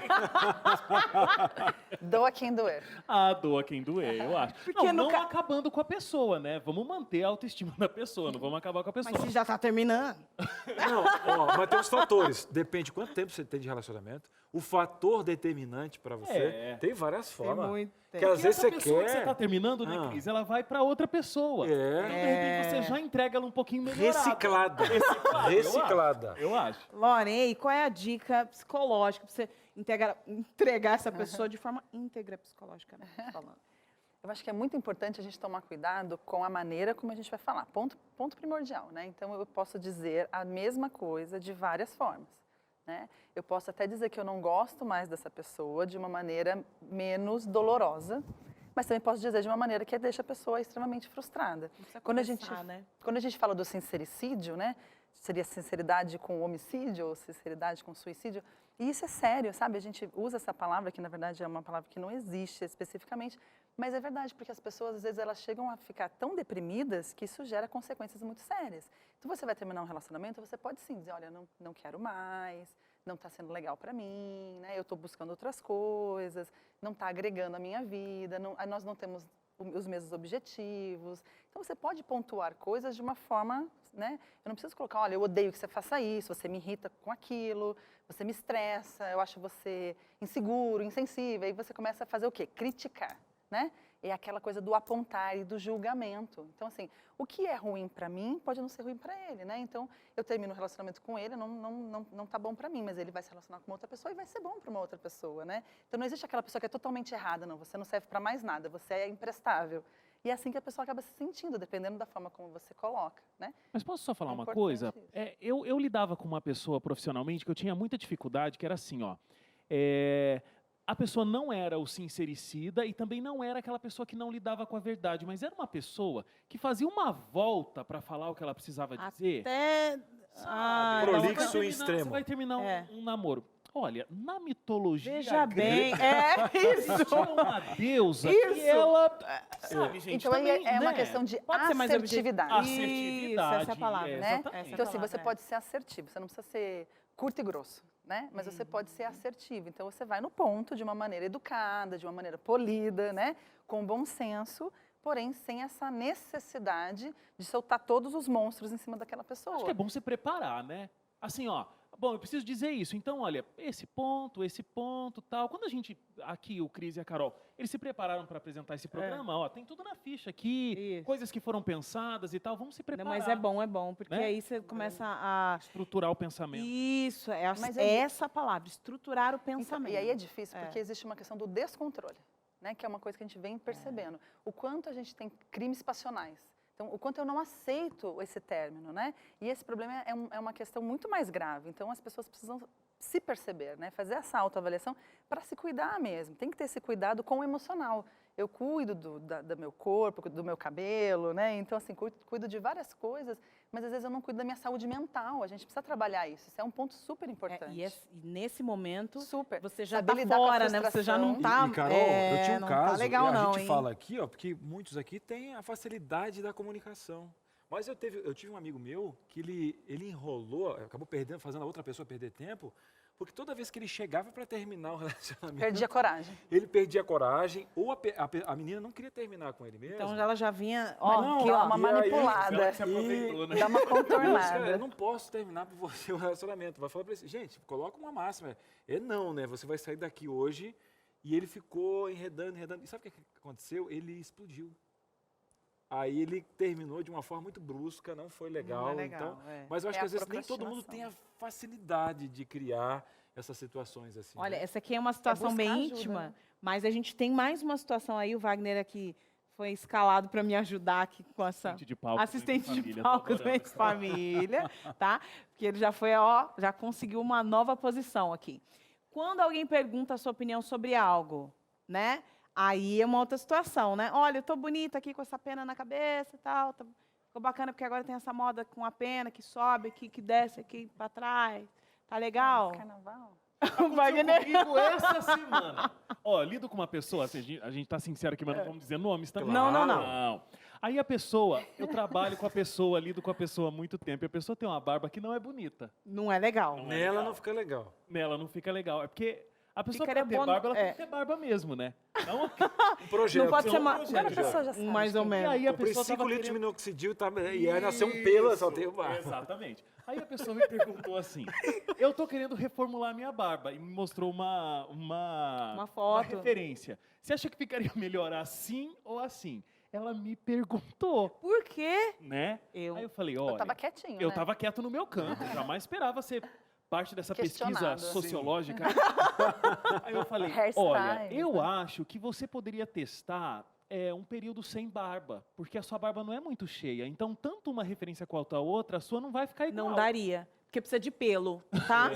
Doa quem doer. Ah, doa quem doer, eu acho. Porque não acabando com a pessoa, né? Vamos manter a autoestima da pessoa, não vamos acabar com a pessoa. Mas você já está terminando. Não, ó, mas tem os fatores. Depende de quanto tempo você tem de relacionamento. O fator determinante para você tem várias formas. Que às vezes você pessoa quer. que você está terminando, né, Cris? Ela vai para outra pessoa. Então, de repente, você já entrega ela um pouquinho melhorada. Reciclada. Eu acho. Loren, qual é a dica psicológica para você entregar essa pessoa de forma íntegra psicologicamente falando? Eu acho que é muito importante a gente tomar cuidado com a maneira como a gente vai falar. Ponto primordial, né? Então, eu posso dizer a mesma coisa de várias formas, né? Eu posso até dizer que eu não gosto mais dessa pessoa de uma maneira menos dolorosa, mas também posso dizer de uma maneira que deixa a pessoa extremamente frustrada. Quando a gente fala do sincericídio, né? Seria sinceridade com homicídio ou sinceridade com suicídio. E isso é sério, sabe? A gente usa essa palavra, que na verdade é uma palavra que não existe especificamente, mas é verdade, porque as pessoas, às vezes, elas chegam a ficar tão deprimidas que isso gera consequências muito sérias. Então, você vai terminar um relacionamento, você pode sim dizer, olha, não quero mais, não está sendo legal para mim, né? Eu estou buscando outras coisas, não está agregando a minha vida, nós não temos os mesmos objetivos. Então, você pode pontuar coisas de uma forma, né? Eu não preciso colocar, olha, eu odeio que você faça isso, você me irrita com aquilo, você me estressa, eu acho você inseguro, insensível. Aí você começa a fazer o quê? Criticar, né? É aquela coisa do apontar e do julgamento. Então, assim, o que é ruim para mim pode não ser ruim para ele, né? Então, eu termino o relacionamento com ele, não tá bom para mim, mas ele vai se relacionar com uma outra pessoa e vai ser bom para uma outra pessoa, né? Então, não existe aquela pessoa que é totalmente errada, não. Você não serve para mais nada, você é imprestável. E é assim que a pessoa acaba se sentindo, dependendo da forma como você coloca, né? Mas posso só falar uma coisa? Eu lidava com uma pessoa profissionalmente que eu tinha muita dificuldade, que era assim, ó. A pessoa não era o sincericida e também não era aquela pessoa que não lidava com a verdade, mas era uma pessoa que fazia uma volta para falar o que ela precisava dizer. Prolixo e extremo. Você vai terminar um namoro. Olha, na mitologia Veja grega, bem, isso. tinha uma deusa Isso. que ela... Sabe, gente, então, também, é uma né? questão de Pode ser mais assertividade. Assertividade. Isso, essa é a palavra, Né? Exatamente. Então, assim, você pode ser assertivo, você não precisa ser curto e grosso, né? Mas você pode ser assertivo. Então, você vai no ponto de uma maneira educada, de uma maneira polida, né? Com bom senso, porém sem essa necessidade de soltar todos os monstros em cima daquela pessoa. Acho que é bom se preparar, né? assim, ó, bom, eu preciso dizer isso. Então, olha, esse ponto, tal. Quando a gente, aqui, o Cris e a Carol, eles se prepararam para apresentar esse programa, ó, tem tudo na ficha aqui, coisas que foram pensadas e tal, vamos se preparar. Não, mas é bom, porque Né? aí você começa a... Estruturar o pensamento. Isso, Mas é essa palavra, estruturar o pensamento. E aí é difícil, porque existe uma questão do descontrole, né? Que é uma coisa que a gente vem percebendo. O quanto a gente tem crimes passionais. Então, o quanto eu não aceito esse término, né? E esse problema é uma questão muito mais grave. Então, as pessoas precisam se perceber, né? Fazer essa autoavaliação para se cuidar mesmo. Tem que ter esse cuidado com o emocional. Eu cuido do meu corpo, do meu cabelo, né? Então, assim, cuido de várias coisas, mas às vezes eu não cuido da minha saúde mental. A gente precisa trabalhar isso. Isso é um ponto super importante. E nesse momento, super. você já Saber tá lidar com a fora, né? Você já não tá... E Carol, eu tinha um não caso, tá legal, a não, gente hein? fala aqui, ó, porque muitos aqui têm a facilidade da comunicação. Mas eu tive um amigo meu que ele enrolou, acabou fazendo a outra pessoa perder tempo, porque toda vez que ele chegava para terminar o relacionamento... Perdia a coragem. Ele perdia a coragem, ou a menina não queria terminar com ele mesmo. Então ela já vinha... Uma manipulada. Dá uma contornada. Eu não posso terminar por você o relacionamento. Vai falar para ele, gente, coloca uma máxima. É não, né? Você vai sair daqui hoje. E ele ficou enredando. E sabe o que aconteceu? Ele explodiu. Aí ele terminou de uma forma muito brusca, não foi legal. Não é legal, então, mas eu acho que às vezes nem todo mundo tem a facilidade de criar essas situações assim. Olha, né? essa aqui é uma situação bem buscar ajuda, íntima, né? mas a gente tem mais uma situação aí, o Wagner aqui foi escalado para me ajudar aqui com essa assistente de palco do Ex-Família, tá? Porque ele já foi, já conseguiu uma nova posição aqui. Quando alguém pergunta a sua opinião sobre algo, né? Aí é uma outra situação, né? Olha, eu tô bonita aqui com essa pena na cabeça e tal, ficou bacana porque agora tem essa moda com a pena que sobe aqui, que desce aqui para trás. Tá legal? Carnaval. Wagner Comigo essa semana. Ó, lido com uma pessoa, assim, a gente tá sincero aqui, mas não vamos dizer nomes também. Não. Aí a pessoa, eu trabalho com a pessoa, lido com a pessoa há muito tempo, e a pessoa tem uma barba que não é bonita. Não é legal. Nela não fica legal. Nela não fica legal. É porque a pessoa Ficaria pra ter bom- barba, ela tem é. que ter barba mesmo, né? Não, Um projeto. Não pode ser uma... Agora a pessoa já sabe. mais ou e menos. aí a Comprei pessoa 5 tava litros de querendo... minoxidil e aí nasceu um pelo, só tem o barba. Exatamente. Aí a pessoa me perguntou assim, eu tô querendo reformular minha barba, e me mostrou uma foto. uma referência. Você acha que ficaria melhor assim ou assim? Ela me perguntou, Por quê? né? Aí eu falei, olha... Eu tava quietinho, Eu né? tava quieto no meu canto, jamais esperava ser parte dessa pesquisa Questionado. sociológica. Aí eu falei, Hairstyle, olha, eu né? acho que você poderia testar um período sem barba, porque a sua barba não é muito cheia, então tanto uma referência quanto a outra, a sua não vai ficar igual. Não daria. Porque precisa de pelo, tá?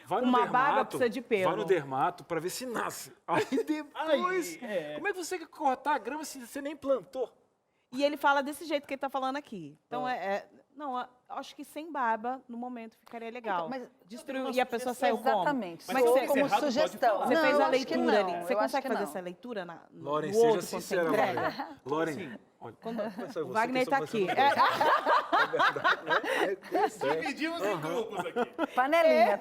Vai no Uma dermato, barba precisa de pelo. Vai no dermato pra ver se nasce. Aí depois... Como é que você quer cortar a grama se você nem plantou? E ele fala desse jeito que ele tá falando aqui. Então, não, eu acho que sem barba, no momento, ficaria legal. Então, mas destruiu e a pessoa saiu como? Exatamente. Mas Mas se como errado, pode sugestão. falar. Você Não, fez eu a acho que leitura ali. não, Você eu acho consegue que fazer não. essa leitura no Lauren, no seja outro, quando você sincera, entrega? Lauren. Lauren, olha, O Wagner tá aqui. Dividimos em grupos aqui. Panelinha.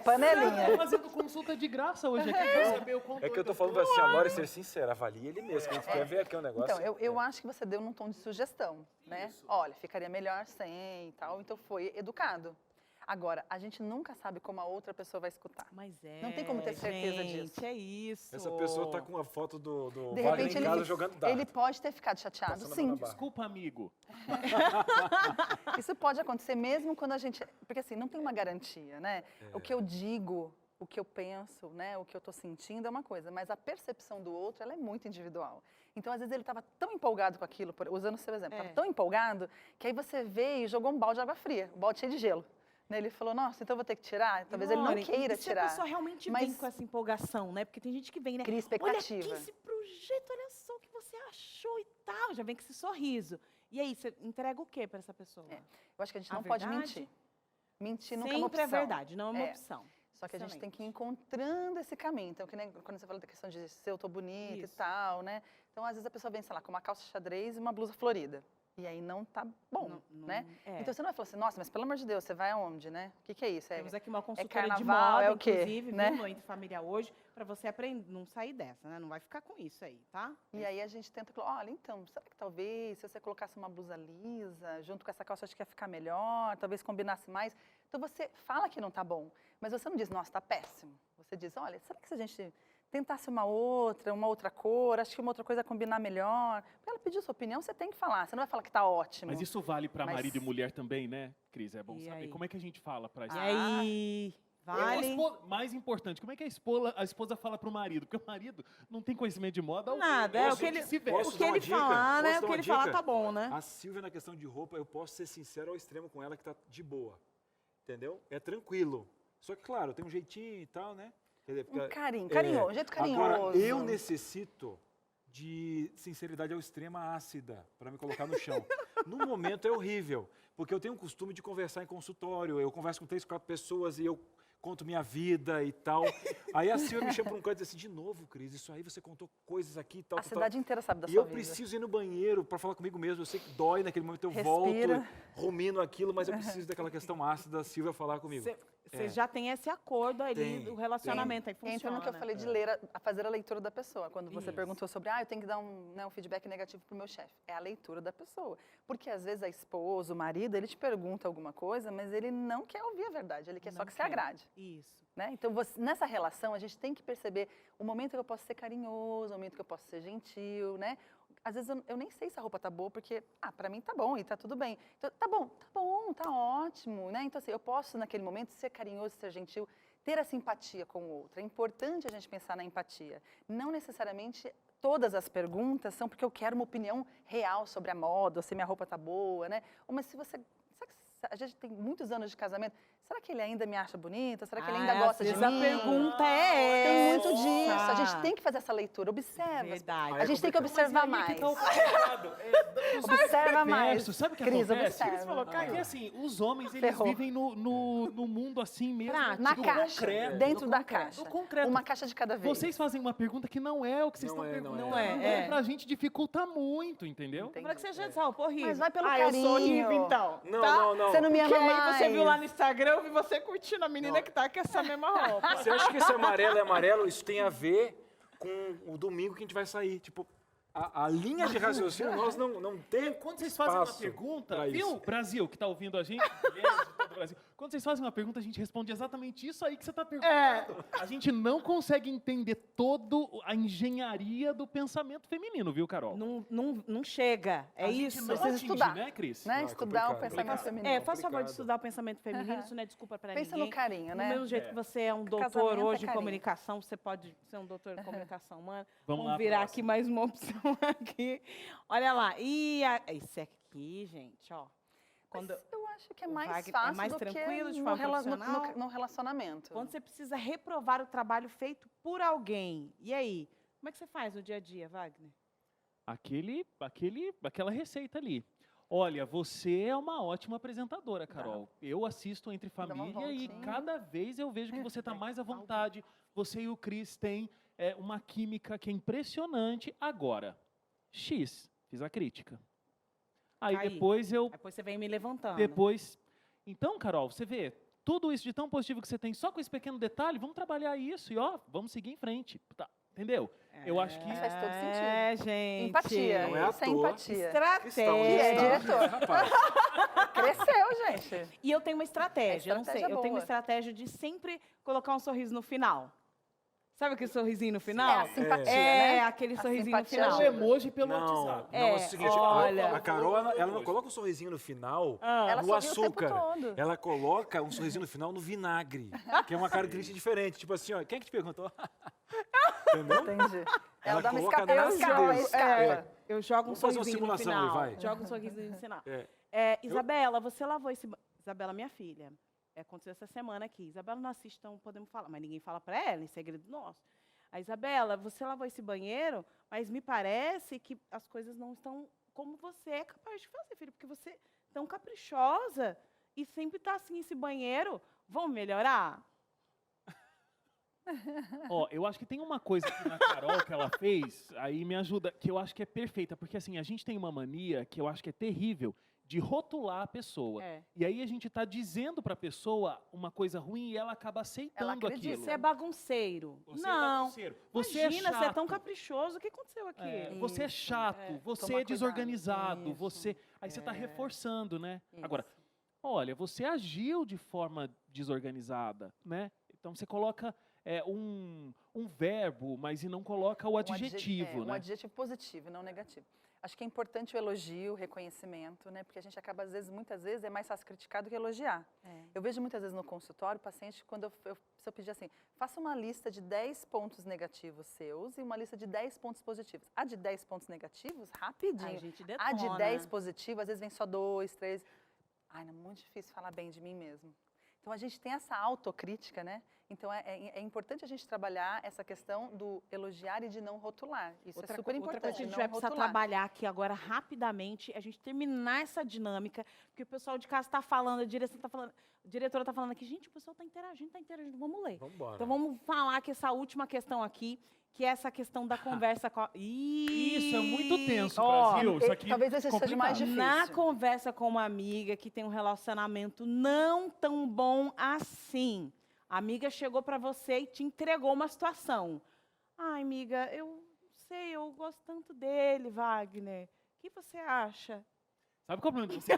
Tô fazendo consulta de graça hoje aqui pra saber o quanto... É que eu tô falando assim, a Lauren ser sincera, avalie ele mesmo, que a gente quer ver aqui um negócio. Então, eu acho que você deu num tom de sugestão, né? Olha, ficaria melhor sem e tal, então foi educado. Agora, a gente nunca sabe como a outra pessoa vai escutar. Mas Não tem como ter certeza gente, disso. é isso. Essa pessoa tá com uma foto do De Wagner repente, em casa jogando dado. ele pode ter ficado chateado, Passando a sim. mão na barra. Desculpa, amigo. Isso pode acontecer mesmo quando a gente... Porque assim, não tem uma garantia, né? O que eu digo, o que eu penso, né? O que eu tô sentindo é uma coisa, mas a percepção do outro, ela é muito individual. Então, às vezes, ele estava tão empolgado com aquilo, usando o seu exemplo, estava tão empolgado, que aí você veio e jogou um balde de água fria, um balde cheio de gelo. Né? Ele falou, nossa, então eu vou ter que tirar? Talvez ele não Lauren, queira e se tirar. a pessoa realmente vem com essa empolgação, né? Porque tem gente que vem, né? Cria expectativa. Olha aqui esse projeto, olha só o que você achou e tal. Já vem com esse sorriso. E aí, você entrega o quê para essa pessoa? Eu acho que a gente não pode mentir. Mentir nunca é uma opção. Sempre é verdade, não é uma opção. Só que a gente tem que ir encontrando esse caminho. Então, que nem quando você falou da questão de se eu tô bonita e tal, né? Então, às vezes a pessoa vem, sei lá, com uma calça xadrez e uma blusa florida. E aí não tá bom, né? Então, você não vai falar assim, nossa, mas pelo amor de Deus, você vai aonde, né? O que é isso? Temos aqui uma consultora carnaval, de moda, é o quê? inclusive, Né? viu, no Entre Família hoje. Pra você aprender, não sair dessa, né? Não vai ficar com isso aí, tá? E aí a gente tenta, olha, então, será que talvez se você colocasse uma blusa lisa junto com essa calça, acho que ia ficar melhor, talvez combinasse mais. Então você fala que não tá bom, mas você não diz, nossa, tá péssimo. Você diz, olha, será que se a gente tentasse uma outra cor, acho que uma outra coisa ia combinar melhor. Pra ela pedir sua opinião, você tem que falar, você não vai falar que tá ótimo. Mas isso vale para Mas- marido e mulher também, né, Cris? É bom E saber. aí? Como é que a gente fala para isso? E aí, vale? Mais importante, como é que a esposa fala pro marido? Porque o marido não tem conhecimento de moda. Nada, é o que ele, Posso o que dar uma ele dica? falar, né? Posso O dar que uma ele falar dica? tá bom, né? A Silvia, na questão de roupa, eu posso ser sincero ao extremo com ela que tá de boa. Entendeu? É tranquilo. Só que, claro, tem um jeitinho e tal, né? Quer dizer, Um carinho, um jeito carinhoso. Agora, eu necessito de sinceridade ao extrema ácida para me colocar no chão. No momento é horrível, porque eu tenho o costume de conversar em consultório. Eu converso com 3, 4 pessoas e eu conto minha vida e tal. Aí a Silvia me chama para um canto e diz assim, de novo, Cris, isso aí você contou coisas aqui e tal. A cidade inteira sabe da E sua eu vida. preciso ir no banheiro para falar comigo mesmo. Eu sei que dói, naquele momento eu Respira. volto, rumino aquilo, mas eu preciso daquela questão ácida da Silvia falar comigo. Você já tem esse acordo ali Tem, do relacionamento, aí funciona. Entra no que eu falei de ler, a fazer a leitura da pessoa. Quando você Isso. perguntou sobre, eu tenho que dar um feedback negativo pro meu chefe. É a leitura da pessoa. Porque às vezes a esposa, o marido, ele te pergunta alguma coisa, mas ele não quer ouvir a verdade, ele quer só Não que você quer. agrade. Isso. Né? Então, nessa relação, a gente tem que perceber o momento que eu posso ser carinhoso, o momento que eu posso ser gentil, né? Às vezes eu nem sei se a roupa tá boa, porque, pra mim tá bom e tá tudo bem. Então, tá bom, tá ótimo, né? Então, assim, eu posso, naquele momento, ser carinhoso, ser gentil, ter a simpatia com o outro. É importante a gente pensar na empatia. Não necessariamente todas as perguntas são porque eu quero uma opinião real sobre a moda, ou se minha roupa tá boa, né? Ou, mas se você... A gente tem muitos anos de casamento. Será que ele ainda me acha bonita? Será que ele ainda gosta de mim? A pergunta é Tem muito essa. disso. A gente tem que fazer essa leitura. Observa. Verdade. A gente tem que observar mais. Observa mais. Sabe o que Cris, acontece? observa. Porque assim, os homens, eles Ferrou. vivem no mundo assim mesmo. Na do caixa, concreto, dentro do da concreto, caixa. do concreto. Uma caixa de cada vez. Vocês fazem uma pergunta que não é o que vocês Não estão é, perguntando. não é. Não é. Pra gente dificulta muito, entendeu? Entendi. Pra que seja de roupa horrível. Mas vai pelo Eu sou carinho. horrível, então. Não, tá? não, não. Você não me ama Porque aí mais. você viu lá no Instagram, eu vi você curtindo a menina Não. que tá com essa mesma roupa. Você acha que esse amarelo é amarelo? Isso tem a ver com o domingo que a gente vai sair. Tipo, a linha de raciocínio nós não tem. Quando vocês fazem uma espaço pergunta, pra viu, isso. Brasil, que tá ouvindo a gente, mulheres de todo o Brasil, quando vocês fazem uma pergunta, a gente responde exatamente isso aí que você tá perguntando. A gente não consegue entender toda a engenharia do pensamento feminino, viu, Carol? Não chega. É A gente isso. não Precisa atinge, estudar. né, Cris? Né? Não, é Estudar o complicado. pensamento feminino. Faça o favor de complicado. estudar o pensamento feminino, isso não é desculpa pra Pensa ninguém. no carinho, né? Do mesmo jeito que você é um doutor Casamento é hoje em carinho. comunicação, você pode ser um doutor em comunicação humana. Vamos lá, virar próximo. aqui mais uma opção aqui. Olha lá. E esse aqui, gente, ó. Quando, Mas eu acho que é o mais Wagner é fácil mais do tranquilo que de no, forma profissional? no relacionamento. quando você precisa reprovar o trabalho feito por alguém. E aí? Como é que você faz no dia a dia, Wagner? Aquela receita ali. Olha, você é uma ótima apresentadora, Carol. Eu assisto Entre Dá uma Família e voltinha. cada vez eu vejo que você está mais à vontade. Você e o Cris têm uma química que é impressionante. Agora, X, fiz a crítica. Aí Caí. depois eu... Depois você vem me levantando. Depois... Então, Carol, você vê, tudo isso de tão positivo que você tem, só com esse pequeno detalhe, vamos trabalhar isso e ó, vamos seguir em frente. Tá, entendeu? Eu acho que... Mas faz todo sentido. É, gente. Empatia. Não é à Isso é toa. empatia. Cristão, Que é Estratégia. diretor. Rapaz, Cresceu, gente. E eu tenho uma estratégia, eu não sei. Estratégia Eu tenho uma boa. estratégia de sempre colocar um sorriso no final. Sabe aquele sorrisinho no final? É a simpatia, É, né? aquele A sorrisinho no simpatia final. um emoji pelo não, WhatsApp. não, é o seguinte, olha. a Carol, ela não coloca um sorrisinho no final Ela no sorri o tempo açúcar. todo. Ela coloca um sorrisinho no final no vinagre, que é uma característica diferente. Tipo assim, ó, quem é que te perguntou? Entendeu? Entendi. Ela dá uma coloca escapa. na Ela escapa, acidez. escapa. Eu jogo um Vamos fazer uma sorrisinho no simulação aí, final. vai. Jogo um sorrisinho no final. É. Isabela, você lavou esse... Isabela, minha filha. Aconteceu essa semana aqui. Isabela não assiste, então podemos falar. Mas ninguém fala pra ela, em segredo nosso. A Isabela, você lavou esse banheiro, mas me parece que as coisas não estão como você é capaz de fazer, filho. Porque você é tão caprichosa e sempre está assim esse banheiro. Vamos melhorar? Ó, eu acho que tem uma coisa que na Carol que ela fez, aí me ajuda, que eu acho que é perfeita, porque assim, a gente tem uma mania que eu acho que é terrível, de rotular a pessoa. É. E aí a gente está dizendo para a pessoa uma coisa ruim e ela acaba aceitando aquilo. Você é bagunceiro. Você não. é bagunceiro. Você Imagina, é você é chato. tão caprichoso. O que aconteceu aqui? Você é chato, você é desorganizado, você... Aí você está É. reforçando, né? Isso. Agora, olha, você agiu de forma desorganizada, né? Então você coloca um verbo, mas e não coloca o adjetivo, né? Um adjetivo positivo, não negativo. Acho que é importante o elogio, o reconhecimento, né? Porque a gente acaba, muitas vezes, é mais fácil criticar do que elogiar. Eu vejo muitas vezes no consultório, o paciente, se eu pedir assim, faça uma lista de 10 pontos negativos seus e uma lista de 10 pontos positivos. A de 10 pontos negativos, rapidinho. A gente A de detona. 10 positivos, às vezes vem só 2, 3. Ai, não é muito difícil falar bem de mim mesmo. Então, a gente tem essa autocrítica, né? Então, é importante a gente trabalhar essa questão do elogiar e de não rotular. Isso é super importante. Outra coisa que a gente não vai precisar rotular. trabalhar aqui agora rapidamente, é a gente terminar essa dinâmica, porque o pessoal de casa está falando, a diretora está falando aqui, gente, o pessoal está interagindo, vamos ler. Vamos embora. Então vamos falar que essa última questão aqui, que é essa questão da conversa com a... Isso, é muito tenso, Ó, Brasil. Isso aqui talvez esse seja mais difícil. Na conversa com uma amiga que tem um relacionamento não tão bom assim, a amiga chegou para você e te entregou uma situação. Ai, amiga, eu não sei, eu gosto tanto dele, Wagner. O que você acha? Sabe qual é o problema de você?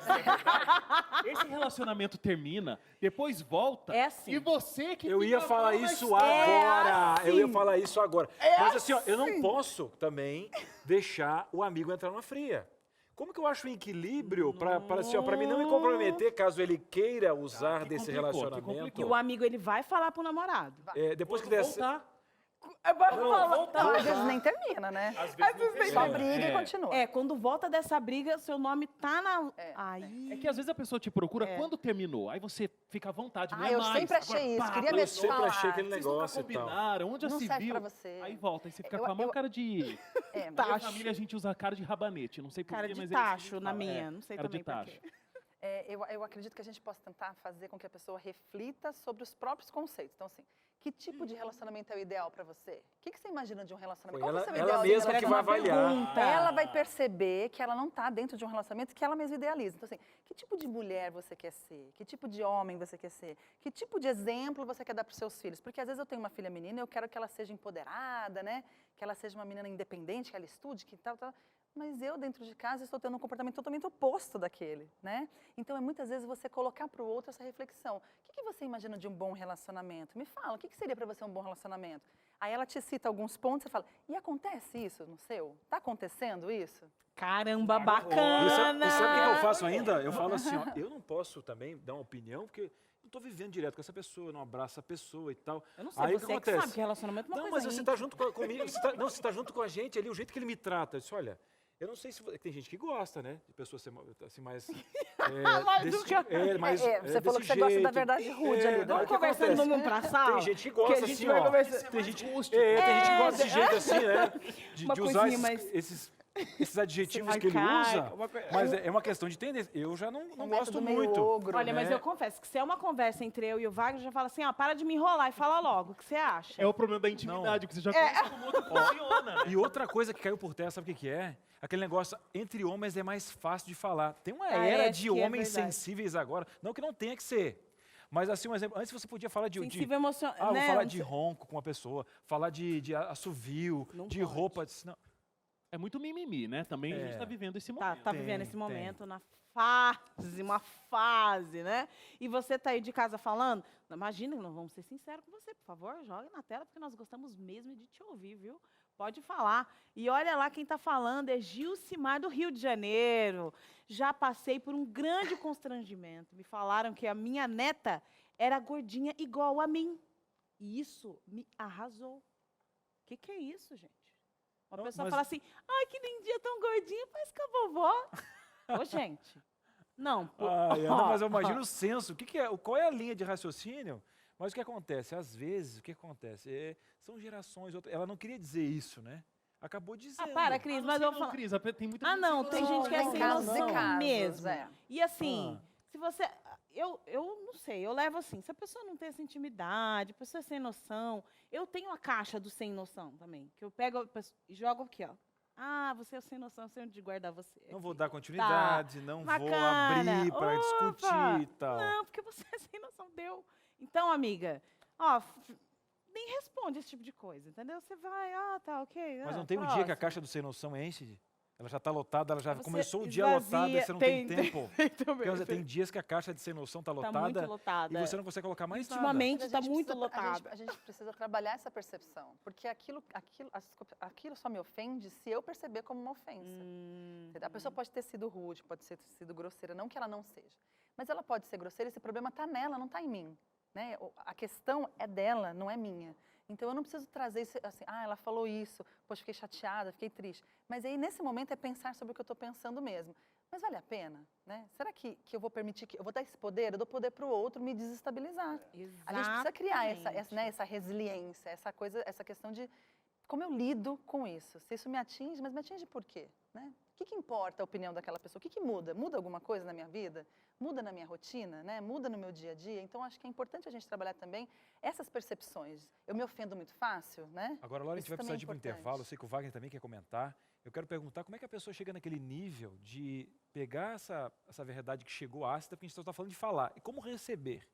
Esse relacionamento termina, depois volta, e você que Eu ia fica falar mal na isso história. agora. Eu ia falar isso agora. Mas assim, ó, eu não assim. posso também deixar o amigo entrar na fria. Como que eu acho um equilíbrio para assim, para mim não me comprometer caso ele queira usar desse relacionamento? E o amigo, ele vai falar pro namorado. Depois que der... Às vezes nem termina, né? Às vezes só briga e continua. Quando volta dessa briga, seu nome tá na... Aí... É que às vezes a pessoa te procura quando terminou, aí você fica à vontade, não é eu mais. sempre achei isso, queria Eu me sempre falar. achei aquele Vocês nunca negócio e tal. combinaram, onde já Não se serve viu, pra você. aí volta, aí você fica com a mão cara de... Na minha família a gente usa cara de rabanete, não sei Cara porquê, de mas tacho eles na falam, minha, não sei cara também de por tacho. quê. Eu acredito que a gente possa tentar fazer com que a pessoa reflita sobre os próprios conceitos. Então, assim, que tipo de relacionamento é o ideal para você? O que você imagina de um relacionamento? Qual é o seu ideal? Ela mesma que vai avaliar. Ela vai perceber que ela não está dentro de um relacionamento que ela mesma idealiza. Então, assim, que tipo de mulher você quer ser? Que tipo de homem você quer ser? Que tipo de exemplo você quer dar para os seus filhos? Porque às vezes eu tenho uma filha menina e eu quero que ela seja empoderada, né? Que ela seja uma menina independente, que ela estude, que tal. Mas eu, dentro de casa, estou tendo um comportamento totalmente oposto daquele, né? Então, muitas vezes você colocar para o outro essa reflexão. O que você imagina de um bom relacionamento? Me fala, o que seria para você um bom relacionamento? Aí ela te cita alguns pontos e você fala, e acontece isso no seu? Está acontecendo isso? Caramba, bacana! E sabe o que eu faço ainda? Eu falo assim, ó, eu não posso também dar uma opinião, porque... não estou vivendo direto com essa pessoa, não abraço a pessoa e tal. Eu não sei, aí o você que que acontece? sabe que relacionamento é uma não, coisa mas você está junto comigo, você está junto com a gente ali, o jeito que ele me trata. Eu disse, olha, eu não sei se... tem gente que gosta, né? De pessoas assim, mais... Você falou que você gosta da verdade rude ali. Vamos conversando no mundo pra sala? Tem gente que gosta assim, ó. Tem gente que gosta desse jeito assim, né? De usar esses adjetivos que ele usa, mas é uma questão de tendência. Eu já não gosto muito. Olha, mas eu confesso que se é uma conversa entre eu e o Wagner, já fala assim, ó, para de me enrolar e fala logo, o que você acha? É o problema da intimidade, que você já conhece como o outro funciona. E outra coisa que caiu por terra, sabe o que é? Aquele negócio, entre homens é mais fácil de falar. Tem uma era de homens sensíveis agora. Não que não tenha que ser. Mas assim, um exemplo, antes você podia falar de sensível emocional, vou falar de ronco com uma pessoa, falar de assovio, de roupa. Não. É muito mimimi, né? Também a gente está vivendo esse momento. Tá vivendo esse momento uma fase, né? E você tá aí de casa falando, imagina, nós vamos ser sinceros com você, por favor, joga na tela, porque nós gostamos mesmo de te ouvir, viu? Pode falar. E olha lá quem tá falando, é Gilcimar do Rio de Janeiro. Já passei por um grande constrangimento. Me falaram que a minha neta era gordinha igual a mim. E isso me arrasou. O que é isso, gente? Uma pessoa fala assim, ai, que lindinha, tão gordinha, parece com a vovó. Ô, gente, não. Mas eu imagino o senso. Qual é a linha de raciocínio? Mas o que acontece? Às vezes, o que acontece? São gerações. Ela não queria dizer isso, né? Acabou dizendo. Para, Cris, mas eu vou falar. Cris, tem muita tem gente que é sem noção mesmo. É. E assim, se você... Eu não sei, eu levo assim, se a pessoa não tem essa intimidade, a pessoa é sem noção, eu tenho a caixa do sem noção também, que eu pego e jogo aqui, ó. Ah, você é sem noção, eu sei onde guardar você. Não aqui. vou dar continuidade, não vou Bacana. abrir para Opa! discutir e tal. Não, porque você é sem noção, deu. Então, amiga, ó, nem responde esse tipo de coisa, entendeu? Você vai, tá, ok. Mas não tem um dia que a caixa do Sem Noção enche? Ela já está lotada, ela já Você começou o dia esvazia, lotada e você não tem tempo. também. Tem dias que a caixa de Sem Noção está Tá lotada, muito lotada. e você não consegue colocar mais nada. Ultimamente A está gente muito precisa- lotado. A gente precisa trabalhar essa percepção, porque aquilo só me ofende se eu perceber como uma ofensa. A pessoa pode ter sido rude, pode ter sido grosseira, não que ela não seja. Mas ela pode ser grosseira, esse problema está nela, não está em mim. Né? A questão é dela, não é minha. Então eu não preciso trazer isso assim, ela falou isso, poxa, fiquei chateada, fiquei triste. Mas aí nesse momento é pensar sobre o que eu estou pensando mesmo. Mas vale a pena, né? Será que eu vou permitir que eu vou dar esse poder? Eu dou poder para o outro me desestabilizar. Exatamente. A gente precisa criar essa resiliência, essa questão de como eu lido com isso. Se isso me atinge, mas me atinge por quê? Né? O que importa a opinião daquela pessoa? O que muda? Muda alguma coisa na minha vida? Muda na minha rotina? Né? Muda no meu dia a dia? Então, acho que é importante a gente trabalhar também essas percepções. Eu me ofendo muito fácil, né? Agora, Laura, a gente Isso vai precisar também é de um importante. intervalo. Eu sei que o Wagner também quer comentar. Eu quero perguntar como é que a pessoa chega naquele nível de pegar essa verdade que chegou ácida, porque a gente só está falando de falar, e como receber.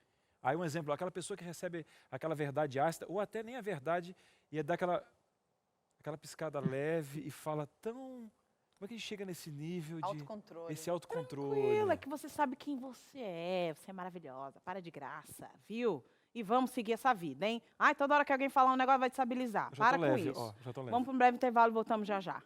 Aí um exemplo, aquela pessoa que recebe aquela verdade ácida, ou até nem a verdade, e é dar aquela piscada leve e fala tão... Como é que a gente chega nesse nível de... Autocontrole. Esse autocontrole. Tranquilo, é que você sabe quem você é maravilhosa, para de graça, viu? E vamos seguir essa vida, hein? Ai, toda hora que alguém falar um negócio vai destabilizar. Eu já Para tô com leve, isso. ó, já tô leve. Vamos para um breve intervalo e voltamos já já.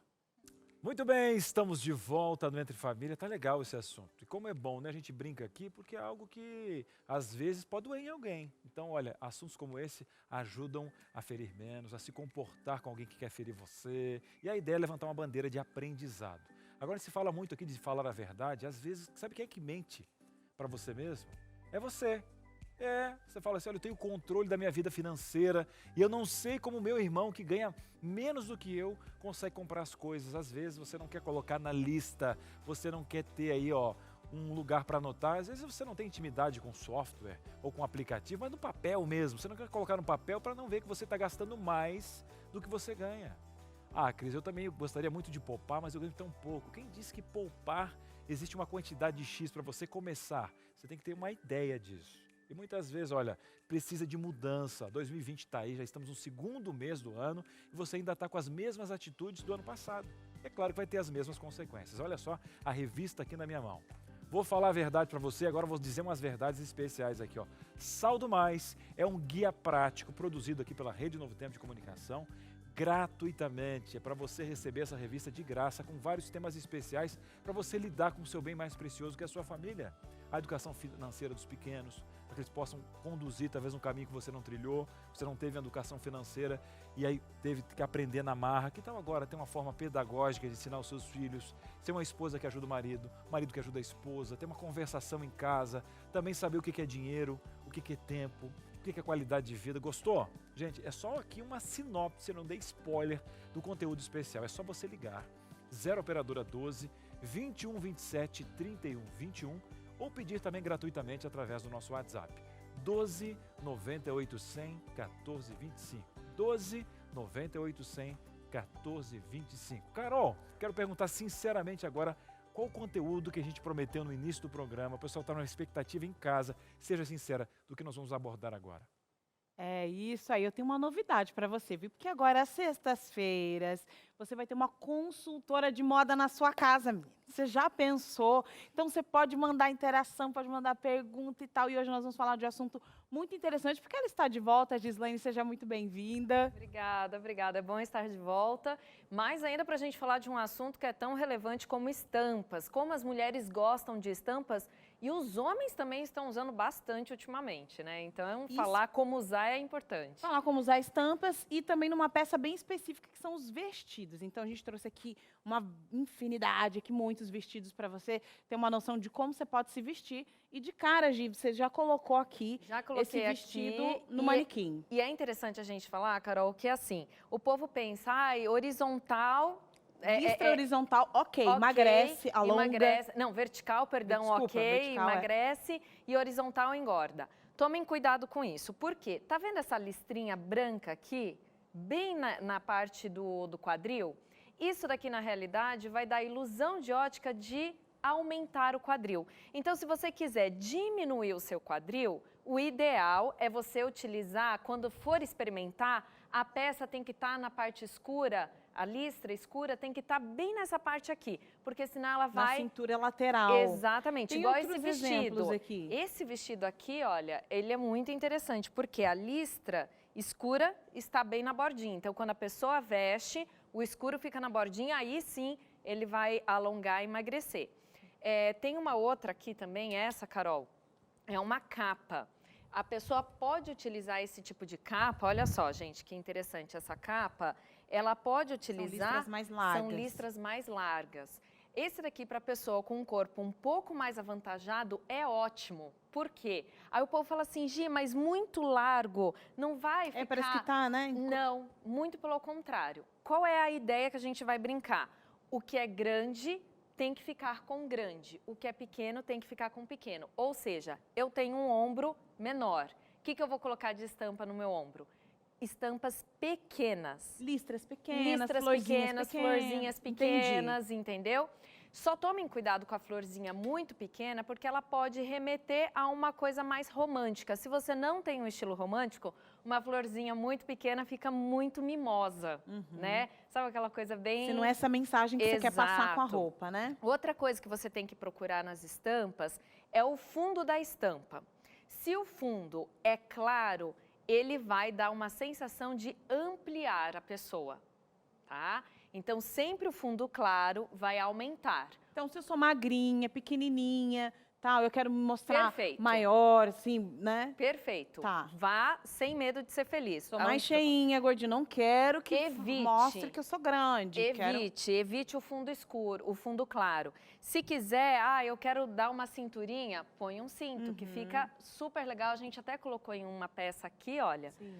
Muito bem, estamos de volta no Entre Família. Tá legal esse assunto. E como é bom, né? A gente brinca aqui porque é algo que às vezes pode doer em alguém. Então, olha, assuntos como esse ajudam a ferir menos, a se comportar com alguém que quer ferir você. E a ideia é levantar uma bandeira de aprendizado. Agora, se fala muito aqui de falar a verdade, às vezes, sabe quem é que mente para você mesmo? É você. Você fala assim, olha, eu tenho controle da minha vida financeira e eu não sei como meu irmão, que ganha menos do que eu, consegue comprar as coisas. Às vezes você não quer colocar na lista, você não quer ter aí, um lugar para anotar. Às vezes você não tem intimidade com software ou com aplicativo, mas no papel mesmo. Você não quer colocar no papel para não ver que você está gastando mais do que você ganha. Ah, Cris, eu também gostaria muito de poupar, mas eu ganho tão pouco. Quem disse que poupar existe uma quantidade de X para você começar? Você tem que ter uma ideia disso. E muitas vezes, olha, precisa de mudança. 2020 está aí, já estamos no segundo mês do ano e você ainda está com as mesmas atitudes do ano passado. É claro que vai ter as mesmas consequências. Olha só a revista aqui na minha mão. Vou falar a verdade para você, agora vou dizer umas verdades especiais aqui. Saldo Mais é um guia prático produzido aqui pela Rede Novo Tempo de Comunicação, gratuitamente. É para você receber essa revista de graça com vários temas especiais para você lidar com o seu bem mais precioso que é a sua família. A educação financeira dos pequenos, para que eles possam conduzir talvez um caminho que você não trilhou, você não teve educação financeira e aí teve que aprender na marra. Que tal agora ter uma forma pedagógica de ensinar os seus filhos, ser uma esposa que ajuda o marido que ajuda a esposa, ter uma conversação em casa, também saber o que é dinheiro, o que é tempo, o que é qualidade de vida. Gostou? Gente, é só aqui uma sinopse, eu não dei spoiler do conteúdo especial, é só você ligar 0 operadora 12 21 27 31 21 ou pedir também gratuitamente através do nosso WhatsApp 12 98 100 14 25 12 98 100 14 25. Carol, quero perguntar sinceramente agora qual o conteúdo que a gente prometeu no início do programa. O pessoal está numa expectativa em casa. Seja sincera do que nós vamos abordar agora. É isso aí, eu tenho uma novidade para você, viu? Porque agora, às sextas-feiras, você vai ter uma consultora de moda na sua casa, menina. Você já pensou? Então, você pode mandar interação, pode mandar pergunta e tal. E hoje nós vamos falar de um assunto muito interessante, porque ela está de volta. Gislaine, seja muito bem-vinda. Obrigada, obrigada. É bom estar de volta. Mais ainda para a gente falar de um assunto que é tão relevante como estampas. Como as mulheres gostam de estampas e os homens também estão usando bastante ultimamente, né? Então, falar como usar é importante. Falar como usar estampas e também numa peça bem específica, que são os vestidos. Então, a gente trouxe aqui uma infinidade, aqui muitos vestidos para você ter uma noção de como você pode se vestir. E de cara, Gi, você já colocou aqui esse vestido aqui, no manequim. E é interessante a gente falar, Carol, que assim, o povo pensa, horizontal... Listra horizontal, ok, emagrece, alonga. Emagrece, não, vertical, perdão, Desculpa, ok, vertical, emagrece e horizontal engorda. Tomem cuidado com isso, por quê? Tá vendo essa listrinha branca aqui, bem na parte do quadril? Isso daqui, na realidade, vai dar a ilusão de ótica de aumentar o quadril. Então, se você quiser diminuir o seu quadril, o ideal é você utilizar, quando for experimentar, a peça tem que estar na parte escura, a listra escura tem que estar bem nessa parte aqui, porque senão ela vai... Na cintura lateral. Exatamente, Tem igual outros esse vestido. exemplos aqui. Esse vestido aqui, olha, ele é muito interessante, porque a listra escura está bem na bordinha. Então, quando a pessoa veste, o escuro fica na bordinha, aí sim ele vai alongar e emagrecer. Tem uma outra aqui também, essa, Carol, é uma capa. A pessoa pode utilizar esse tipo de capa, olha só, gente, que interessante essa capa, ela pode utilizar... São listras mais largas. São listras mais largas. Esse daqui, para a pessoa com um corpo um pouco mais avantajado, é ótimo. Por quê? Aí o povo fala assim, Gi, mas muito largo, não vai ficar... Parece que tá, né? Não, muito pelo contrário. Qual é a ideia que a gente vai brincar? O que é grande tem que ficar com grande, o que é pequeno tem que ficar com pequeno. Ou seja, eu tenho um ombro menor. O que eu vou colocar de estampa no meu ombro? Estampas pequenas. Listras pequenas, Listras florzinhas florzinhas pequenas, entendeu? Só tomem cuidado com a florzinha muito pequena, porque ela pode remeter a uma coisa mais romântica. Se você não tem um estilo romântico, uma florzinha muito pequena fica muito mimosa, né? Sabe aquela coisa bem... Se não é essa mensagem que você quer passar com a roupa, né? Outra coisa que você tem que procurar nas estampas é o fundo da estampa. Se o fundo é claro, ele vai dar uma sensação de ampliar a pessoa, tá? Então, sempre o fundo claro vai aumentar. Então, se eu sou magrinha, pequenininha, tal, eu quero me mostrar Perfeito. maior, assim, né? Perfeito. Tá. Vá sem medo de ser feliz. Sou mais cheinha, gordinha, não quero que Evite. mostre que eu sou grande. Evite o fundo escuro, o fundo claro. Se quiser, eu quero dar uma cinturinha, põe um cinto, que fica super legal. A gente até colocou em uma peça aqui, olha. Sim.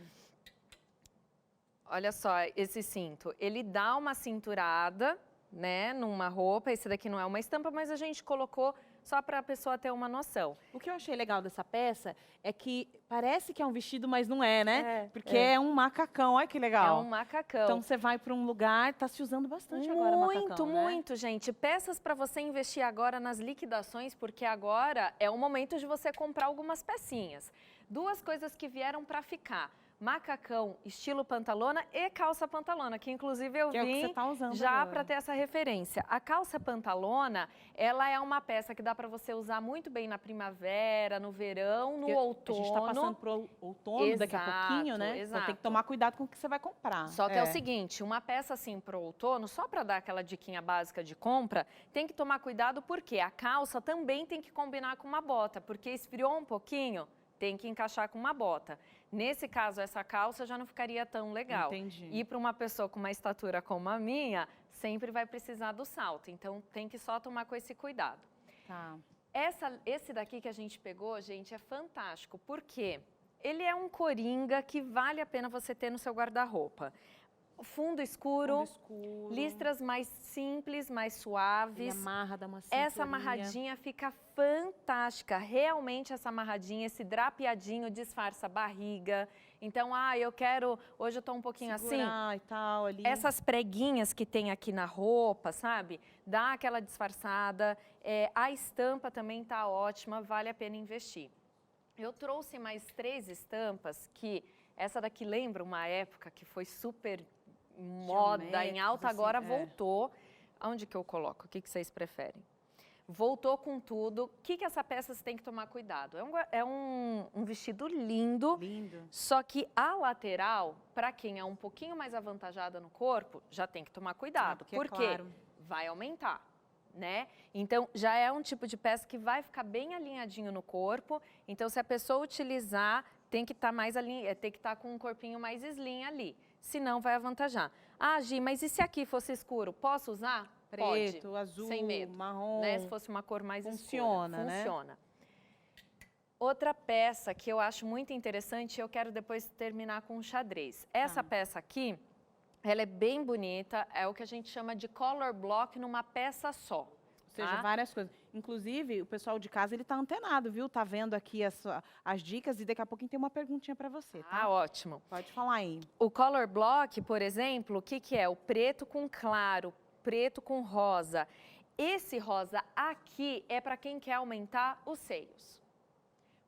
Olha só, esse cinto, ele dá uma cinturada, né, numa roupa. Esse daqui não é uma estampa, mas a gente colocou só para a pessoa ter uma noção. O que eu achei legal dessa peça é que parece que é um vestido, mas não é, né? Porque é um macacão, olha que legal. É um macacão. Então você vai para um lugar, tá se usando bastante agora macacão, né? Muito, gente. Peças para você investir agora nas liquidações, porque agora é o momento de você comprar algumas pecinhas. Duas coisas que vieram para ficar. Macacão, estilo pantalona e calça pantalona, que inclusive eu que é vim o que você tá usando já para ter essa referência. A calça pantalona, ela é uma peça que dá para você usar muito bem na primavera, no verão, no outono. A gente está passando pro outono daqui a pouquinho, né? Exato. Então tem que tomar cuidado com o que você vai comprar. Só que é o seguinte, uma peça assim pro outono, só para dar aquela diquinha básica de compra, tem que tomar cuidado porque a calça também tem que combinar com uma bota, porque esfriou um pouquinho, tem que encaixar com uma bota. Nesse caso, essa calça já não ficaria tão legal. Entendi. E para uma pessoa com uma estatura como a minha, sempre vai precisar do salto. Então, tem que só tomar com esse cuidado. Tá. Esse daqui que a gente pegou, gente, é fantástico. Porque ele é um coringa que vale a pena você ter no seu guarda-roupa. Fundo escuro, listras mais simples, mais suaves. Ele amarra, dá uma cinturinha. Essa amarradinha fica fantástica. Realmente essa amarradinha, esse drapeadinho disfarça a barriga. Então, eu quero... Hoje eu tô um pouquinho segurar assim. E tal, ali. Essas preguinhas que tem aqui na roupa, sabe? Dá aquela disfarçada. A estampa também tá ótima, vale a pena investir. Eu trouxe mais 3 estampas que... Essa daqui lembra uma época que foi super moda, em alta, agora voltou. Onde que eu coloco? O que vocês preferem? Voltou com tudo. O que essa peça você tem que tomar cuidado? É um vestido lindo, só que a lateral, para quem é um pouquinho mais avantajada no corpo, já tem que tomar cuidado. Porque vai aumentar, né? Então, já é um tipo de peça que vai ficar bem alinhadinho no corpo. Então, se a pessoa utilizar, tem que estar tem que estar com um corpinho mais slim ali. Senão, vai avantajar. Gi, mas e se aqui fosse escuro? Posso usar? Preto, pode, azul, sem medo, marrom. Né? Se fosse uma cor mais funciona, escura. né? Funciona. Outra peça que eu acho muito interessante, eu quero depois terminar com um xadrez. Essa peça aqui, ela é bem bonita, é o que a gente chama de color block numa peça só. seja, tá? várias coisas. Inclusive, o pessoal de casa, ele tá antenado, viu? Tá vendo aqui as dicas e daqui a pouquinho tem uma perguntinha para você, tá? Ah, ótimo. Pode falar aí. O color block, por exemplo, o que que é? O preto com claro, preto com rosa. Esse rosa aqui é para quem quer aumentar os seios.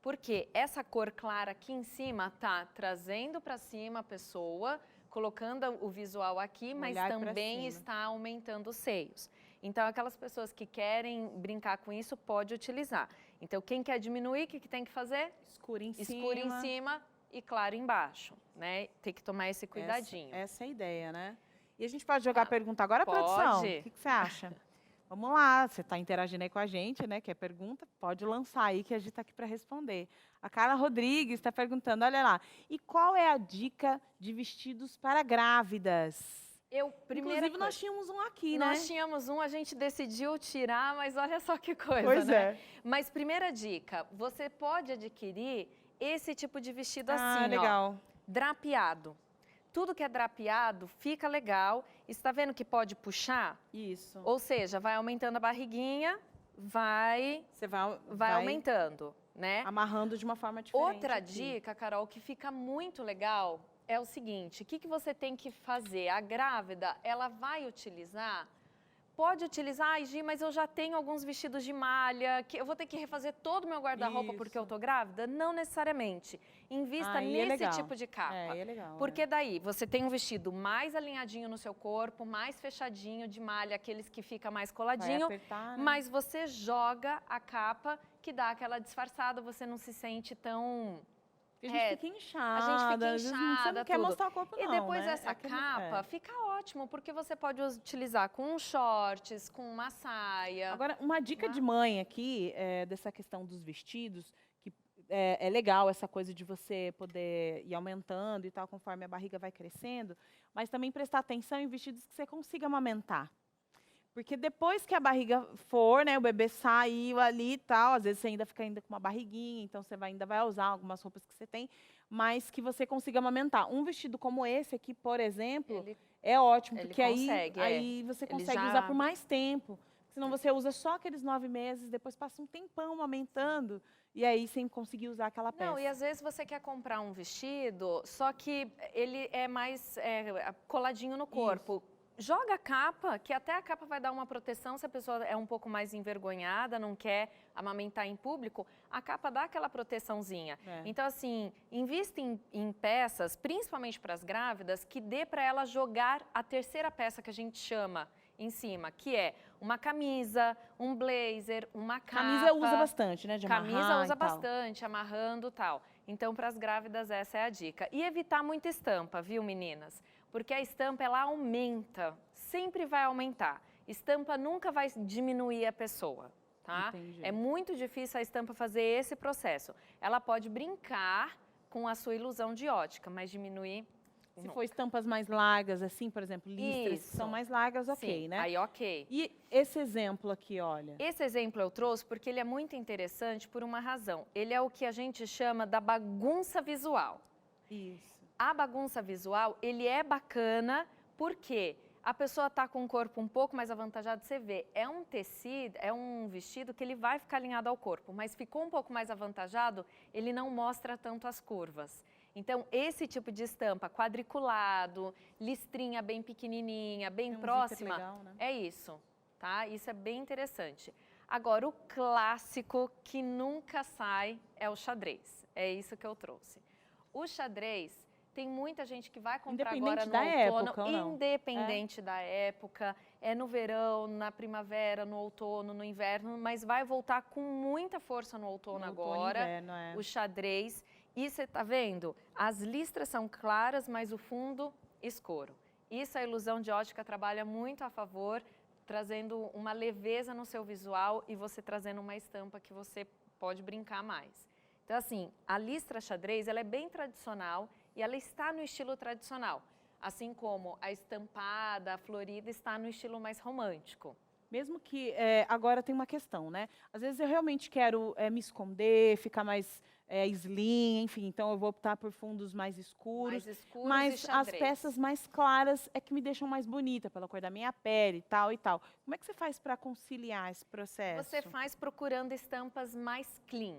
Porque essa cor clara aqui em cima tá trazendo para cima a pessoa, colocando o visual aqui, mas olhar pra também cima. está aumentando os seios. Então, aquelas pessoas que querem brincar com isso, pode utilizar. Então, quem quer diminuir, o que que tem que fazer? Escuro em Escuro em cima e claro embaixo, né? Tem que tomar esse cuidadinho. Essa é a ideia, né? E a gente pode jogar a pergunta agora, pode. produção? O que você acha? Vamos lá, você está interagindo aí com a gente, né? Que é pergunta, pode lançar aí que a gente está aqui para responder. A Carla Rodrigues está perguntando, olha lá. E qual é a dica de vestidos para grávidas? Inclusive, nós tínhamos um aqui, né? Nós tínhamos um, a gente decidiu tirar, mas olha só que coisa, Pois né? é. Mas primeira dica, você pode adquirir esse tipo de vestido assim, ó, legal. drapeado. Tudo que é drapeado fica legal. E você tá vendo que pode puxar? Isso. Ou seja, vai aumentando a barriguinha, vai aumentando, né? Amarrando de uma forma diferente. Outra aqui. dica, Carol, que fica muito legal é o seguinte, o que que você tem que fazer? A grávida, ela vai utilizar, pode utilizar, ai Gi, mas eu já tenho alguns vestidos de malha, que eu vou ter que refazer todo o meu guarda-roupa porque eu tô grávida? Não necessariamente. Invista Aí é nesse legal. tipo de capa. É legal. Porque daí você tem um vestido mais alinhadinho no seu corpo, mais fechadinho de malha, aqueles que fica mais coladinho, apertar, né? mas você joga a capa que dá aquela disfarçada, você não se sente tão... A gente fica inchada. A gente fica às vezes inchada, você não quer tudo. mostrar o corpo, E não, depois né? essa Aquele- capa fica ótimo, porque você pode utilizar com shorts, com uma saia. Agora, uma dica de mãe aqui, dessa questão dos vestidos, que é legal essa coisa de você poder ir aumentando e tal, conforme a barriga vai crescendo, mas também prestar atenção em vestidos que você consiga amamentar. Porque depois que a barriga for, né, o bebê saiu ali e tal, às vezes você ainda fica com uma barriguinha, então você ainda vai usar algumas roupas que você tem, mas que você consiga amamentar. Um vestido como esse aqui, por exemplo, é ótimo, ele porque consegue, aí você Ele consegue já- usar por mais tempo. Senão você usa só aqueles 9 meses, depois passa um tempão amamentando, e aí sem conseguir usar aquela peça. Não, e às vezes você quer comprar um vestido, só que ele é mais coladinho no corpo. Joga a capa, que até a capa vai dar uma proteção se a pessoa é um pouco mais envergonhada, não quer amamentar em público, a capa dá aquela proteçãozinha. Então, assim, invista em peças, principalmente para as grávidas, que dê para ela jogar a terceira peça que a gente chama em cima, que é uma camisa, um blazer, uma capa. Camisa usa bastante, né, de Camisa amarrar usa e tal. bastante, amarrando e tal. Então, para as grávidas, essa é a dica. E evitar muita estampa, viu, meninas? Porque a estampa, ela aumenta, sempre vai aumentar. Estampa nunca vai diminuir a pessoa, tá? Entendi. É muito difícil a estampa fazer esse processo. Ela pode brincar com a sua ilusão de ótica, mas diminuir... Se for estampas mais largas, assim, por exemplo, listras que são Isso. mais largas, ok, Sim, né? aí ok. E esse exemplo aqui, olha. Esse exemplo eu trouxe porque ele é muito interessante por uma razão. Ele é o que a gente chama da bagunça visual. Isso. A bagunça visual, ele é bacana porque a pessoa está com o corpo um pouco mais avantajado, você vê, é um tecido, é um vestido que ele vai ficar alinhado ao corpo, mas ficou um pouco mais avantajado, ele não mostra tanto as curvas. Então, esse tipo de estampa, quadriculado, listrinha bem pequenininha, bem Tem um próxima, zíper legal, né? é isso, tá? Isso é bem interessante. Agora, o clássico que nunca sai é o xadrez. É isso que eu trouxe. O xadrez, tem muita gente que vai comprar agora Independente no da outono, época, ou não? independente da época, é no verão, na primavera, no outono, no inverno, mas vai voltar com muita força no outono No outono e agora, inverno, o xadrez. E você tá vendo? As listras são claras, mas o fundo escuro. Isso a ilusão de ótica trabalha muito a favor, trazendo uma leveza no seu visual e você trazendo uma estampa que você pode brincar mais. Então, assim, a listra xadrez, ela é bem tradicional e ela está no estilo tradicional. Assim como a estampada, a florida, está no estilo mais romântico, Mesmo que agora tem uma questão, né? Às vezes eu realmente quero me esconder, ficar mais slim, enfim, então eu vou optar por fundos mais escuros. Mais escuros e mas as xadrez. peças mais claras é que me deixam mais bonita, pela cor da minha pele e tal e tal. Como é que você faz para conciliar esse processo? Você faz procurando estampas mais clean.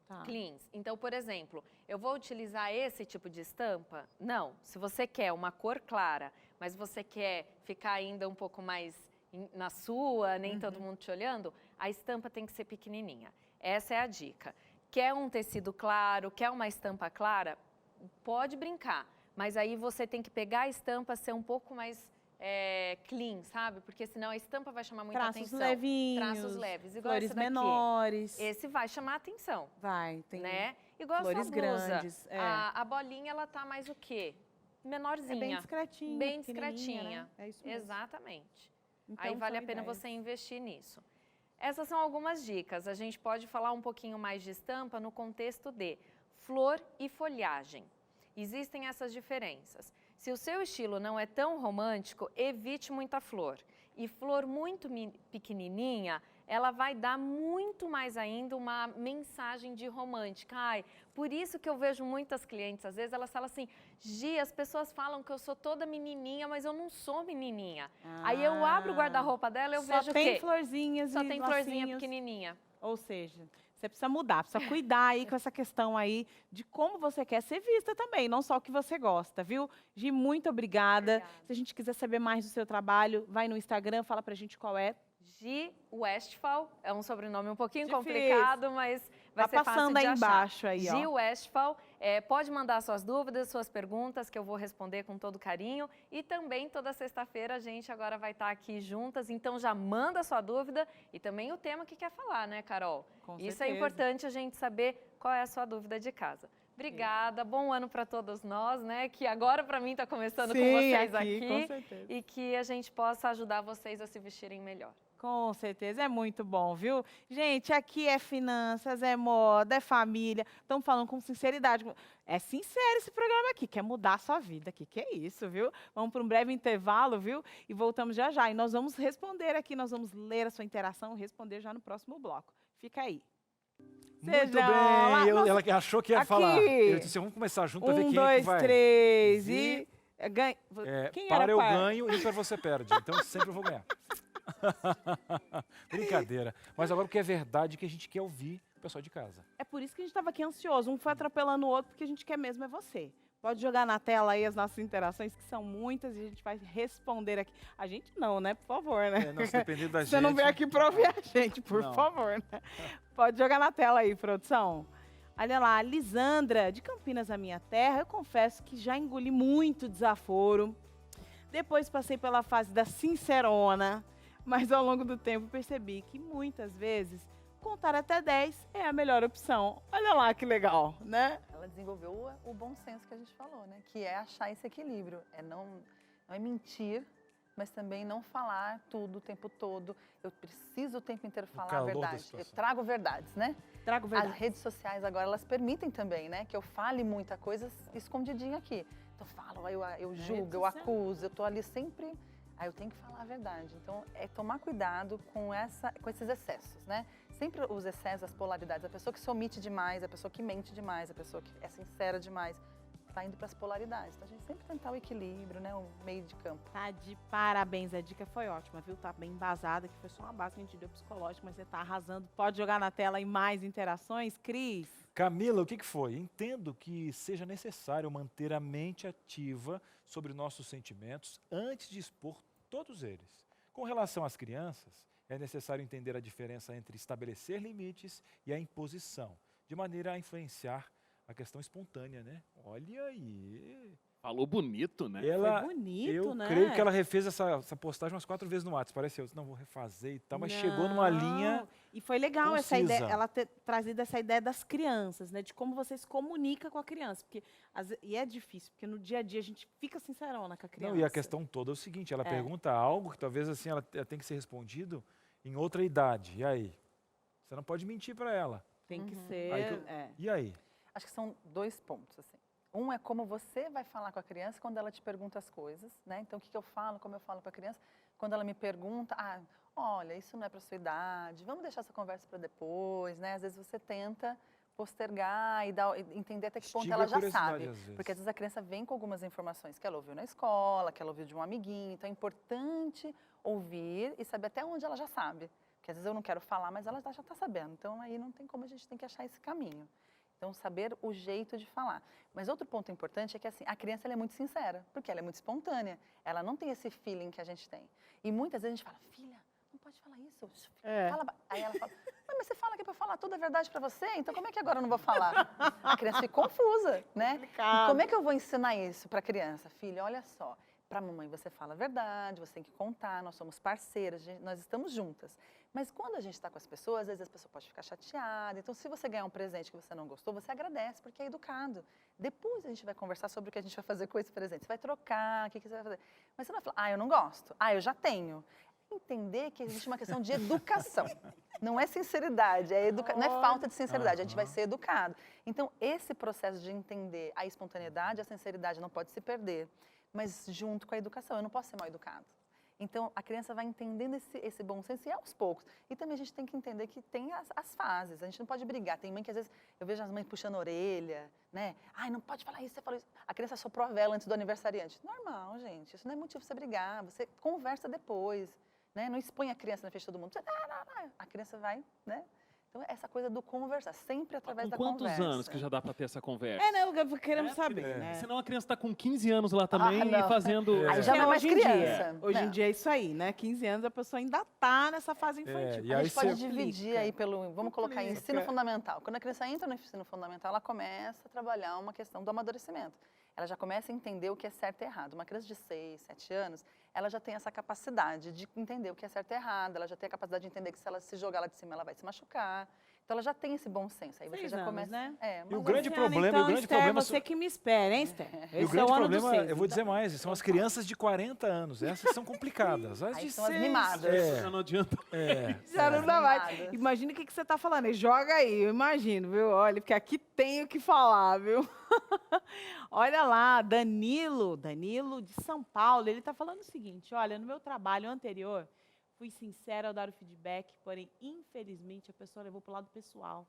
Tá. Cleans. Então, por exemplo, eu vou utilizar esse tipo de estampa? Não. Se você quer uma cor clara, mas você quer ficar ainda um pouco mais na sua, nem todo mundo te olhando, a estampa tem que ser pequenininha. Essa é a dica. Quer um tecido claro, quer uma estampa clara? Pode brincar, mas aí você tem que pegar a estampa, ser um pouco mais clean, sabe? Porque senão a estampa vai chamar muita Traços atenção. levinhos, Traços leves, igual flores esse daqui. menores. Esse vai chamar atenção. Vai, tem Né? Igual flores a sua blusa. grandes. A bolinha, ela tá mais o quê? Menorzinha. É bem discretinha. Bem pequenininha, discretinha. né? É isso mesmo. Exatamente. Então, Aí vale a são pena ideias. você investir nisso. Essas são algumas dicas. A gente pode falar um pouquinho mais de estampa no contexto de flor e folhagem. Existem essas diferenças. Se o seu estilo não é tão romântico, evite muita flor. E flor muito pequenininha, ela vai dar muito mais ainda uma mensagem de romântica. Ai, por isso que eu vejo muitas clientes, às vezes elas falam assim, Gi, as pessoas falam que eu sou toda menininha, mas eu não sou menininha. Aí eu abro o guarda-roupa dela, eu vejo o quê? Só tem florzinhas Só e tem florzinha lacinhos. pequenininha. Ou seja, você precisa mudar, precisa cuidar aí com essa questão aí de como você quer ser vista também, não só o que você gosta, viu? Gi, muito obrigada. Se a gente quiser saber mais do seu trabalho, vai no Instagram, fala pra gente qual é. Gi Westphal, é um sobrenome um pouquinho Difícil. complicado, mas vai Tá ser fácil passando de aí achar. embaixo aí, Gi ó. Westphal, pode mandar suas dúvidas, suas perguntas, que eu vou responder com todo carinho. E também toda sexta-feira a gente agora vai estar aqui juntas, então já manda sua dúvida e também o tema que quer falar, né, Carol? Com Isso certeza. é importante a gente saber qual é a sua dúvida de casa. Obrigada, bom ano para todos nós, né? Que agora para mim está começando com Sim, vocês aqui, com aqui certeza. e que a gente possa ajudar vocês a se vestirem melhor. Com certeza, é muito bom, viu? Gente, aqui é finanças, é moda, é família. Estamos falando com sinceridade. É sincero esse programa aqui, quer mudar a sua vida aqui, que é isso, viu? Vamos para um breve intervalo, viu? E voltamos já já. E nós vamos responder aqui, nós vamos ler a sua interação e responder já no próximo bloco. Fica aí. Muito Sejam bem, lá- Nossa, ela achou que ia aqui. falar. Eu disse, vamos começar junto pra ver quem é que 2, vai. 3 E- e... Ganha. Quem Para era eu par? ganho, ímpar você perde. Então sempre eu vou ganhar. Brincadeira. Mas agora o que é verdade que a gente quer ouvir o pessoal de casa. É por isso que a gente estava aqui ansioso. Um foi atropelando o outro, porque a gente quer mesmo é você. Pode jogar na tela aí as nossas interações, que são muitas, e a gente vai responder aqui. A gente não, né? Por favor, né? Não, se depender da gente... Você não veio aqui para ouvir a gente, por Não. favor, né? Pode jogar na tela aí, produção. Olha lá, Lisandra, de Campinas, a minha terra, eu confesso que já engoli muito desaforo. Depois passei pela fase da sincerona, mas ao longo do tempo percebi que muitas vezes contar até 10 é a melhor opção. Olha lá que legal, né? Ela desenvolveu o bom senso que a gente falou, né? Que é achar esse equilíbrio. Não é mentir, mas também não falar tudo o tempo todo. Eu preciso o tempo inteiro falar a calor da verdade. Eu situação. trago verdades, né? Trago verdade. As redes sociais agora, elas permitem também, né? Que eu fale muita coisa escondidinha aqui. Então eu falo, aí eu julgo, eu acuso, eu tô ali sempre... Aí eu tenho que falar a verdade. Então, é tomar cuidado com esses excessos, né? Sempre os excessos, as polaridades. A pessoa que se omite demais, a pessoa que mente demais, a pessoa que é sincera demais, tá indo para as polaridades. Então, a gente sempre tentar o equilíbrio, né? O meio de campo. Tá de parabéns, a dica foi ótima, viu? Tá bem embasada, que foi só uma base que a gente deu psicológica, mas você tá arrasando. Pode jogar na tela aí mais interações, Cris? Camila, o que foi? Entendo que seja necessário manter a mente ativa sobre nossos sentimentos antes de expor todos eles. Com relação às crianças, é necessário entender a diferença entre estabelecer limites e a imposição, de maneira a influenciar a questão espontânea, né? Olha aí. Falou bonito, né? Ela, Foi bonito, eu né? creio que ela refez essa postagem umas 4 vezes no WhatsApp. Parece eu, não vou refazer e tal, mas chegou numa linha. E foi legal essa concisa. ideia, ela ter trazido essa ideia das crianças, né? De como você se comunica com a criança. Porque, e é difícil, porque no dia a dia a gente fica sincerona com a criança. Não, e a questão toda é o seguinte, ela pergunta algo que talvez assim ela tem que ser respondido em outra idade. E aí? Você não pode mentir para ela. Tem que ser. E aí? Acho que são 2 pontos, assim. Um é como você vai falar com a criança quando ela te pergunta as coisas, né? Então, o que eu falo, como eu falo com a criança? Quando ela me pergunta, olha, isso não é para sua idade, vamos deixar essa conversa para depois, né? Às vezes você tenta postergar e entender até que ponto Instiga ela a já curiosidade, sabe. às vezes. Porque às vezes a criança vem com algumas informações que ela ouviu na escola, que ela ouviu de um amiguinho. Então é importante ouvir e saber até onde ela já sabe. Porque às vezes eu não quero falar, mas ela já está sabendo. Então aí não tem como, a gente tem que achar esse caminho. Então, saber o jeito de falar. Mas outro ponto importante é que assim, a criança ela é muito sincera, porque ela é muito espontânea. Ela não tem esse feeling que a gente tem. E muitas vezes a gente fala, filha, não pode falar isso. Fala Aí ela fala, mas você fala que é para falar toda a verdade para você? Então como é que agora eu não vou falar? A criança fica confusa, né? E como é que eu vou ensinar isso para a criança? Filha, olha só, para a mamãe você fala a verdade, você tem que contar, nós somos parceiras, nós estamos juntas. Mas quando a gente está com as pessoas, às vezes a pessoa pode ficar chateada. Então, se você ganhar um presente que você não gostou, você agradece, porque é educado. Depois a gente vai conversar sobre o que a gente vai fazer com esse presente. Você vai trocar, o que você vai fazer. Mas você não vai falar, eu não gosto. Eu já tenho. Entender que existe uma questão de educação. Não é sinceridade, não é falta de sinceridade, a gente vai ser educado. Então, esse processo de entender a espontaneidade, a sinceridade não pode se perder, mas junto com a educação. Eu não posso ser mal educado. Então, a criança vai entendendo esse bom senso e aos poucos. E também a gente tem que entender que tem as fases, a gente não pode brigar. Tem mãe que às vezes, eu vejo as mães puxando a orelha, né? Ai, não pode falar isso, você falou isso. A criança soprou a vela antes do aniversariante. Normal, gente, isso não é motivo para você brigar, você conversa depois, né? Não expõe a criança na frente de todo mundo. A criança vai, né? Então, essa coisa do conversar, sempre através da conversa. Quantos anos que já dá para ter essa conversa? Eu queremos saber, né? Senão a criança está com 15 anos lá também e fazendo... Aí já não é mais criança. Hoje em dia é isso aí, né? 15 anos a pessoa ainda tá nessa fase infantil. A gente pode dividir aí vamos colocar em ensino fundamental. Quando a criança entra no ensino fundamental, ela começa a trabalhar uma questão do amadurecimento. Ela já começa a entender o que é certo e errado. Uma criança de 6, 7 anos, ela já tem essa capacidade de entender o que é certo e errado, ela já tem a capacidade de entender que se ela se jogar lá de cima, ela vai se machucar. Então, ela já tem esse bom senso. Aí você já começa... né? E o grande problema... Esther, você que me espera, hein, Esther? E o grande problema, eu vou dizer mais, são as crianças de 40 anos. Essas são complicadas. As de são as 6, mimadas. Já não adianta. Já não dá mais. Imagina o que você está falando. Joga aí, eu imagino, viu? Olha, porque aqui tem o que falar, viu? Olha lá, Danilo de São Paulo, ele está falando o seguinte, olha, no meu trabalho anterior, fui sincera ao dar o feedback, porém, infelizmente, a pessoa levou para o lado pessoal.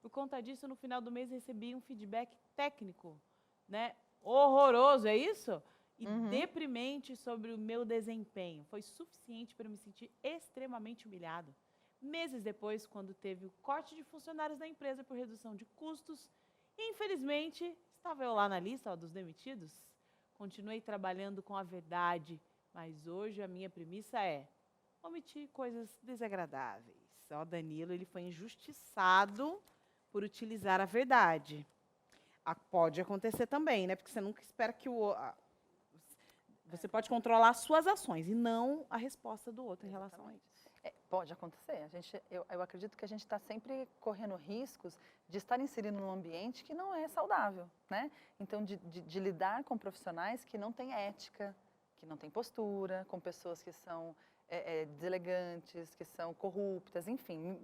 Por conta disso, no final do mês, recebi um feedback técnico, né? Horroroso, é isso? E deprimente sobre o meu desempenho. Foi suficiente para eu me sentir extremamente humilhado. Meses depois, quando teve o corte de funcionários da empresa por redução de custos, infelizmente, estava eu lá na lista dos demitidos. Continuei trabalhando com a verdade, mas hoje a minha premissa é omitir coisas desagradáveis. O Danilo, ele foi injustiçado por utilizar a verdade. Pode acontecer também, né? Porque você nunca espera que você pode controlar as suas ações e não a resposta do outro em relação a isso. Pode acontecer. Eu acredito que a gente está sempre correndo riscos de estar inserindo num ambiente que não é saudável, né? Então, de lidar com profissionais que não têm ética, que não têm postura, com pessoas que são deselegantes, que são corruptas, enfim.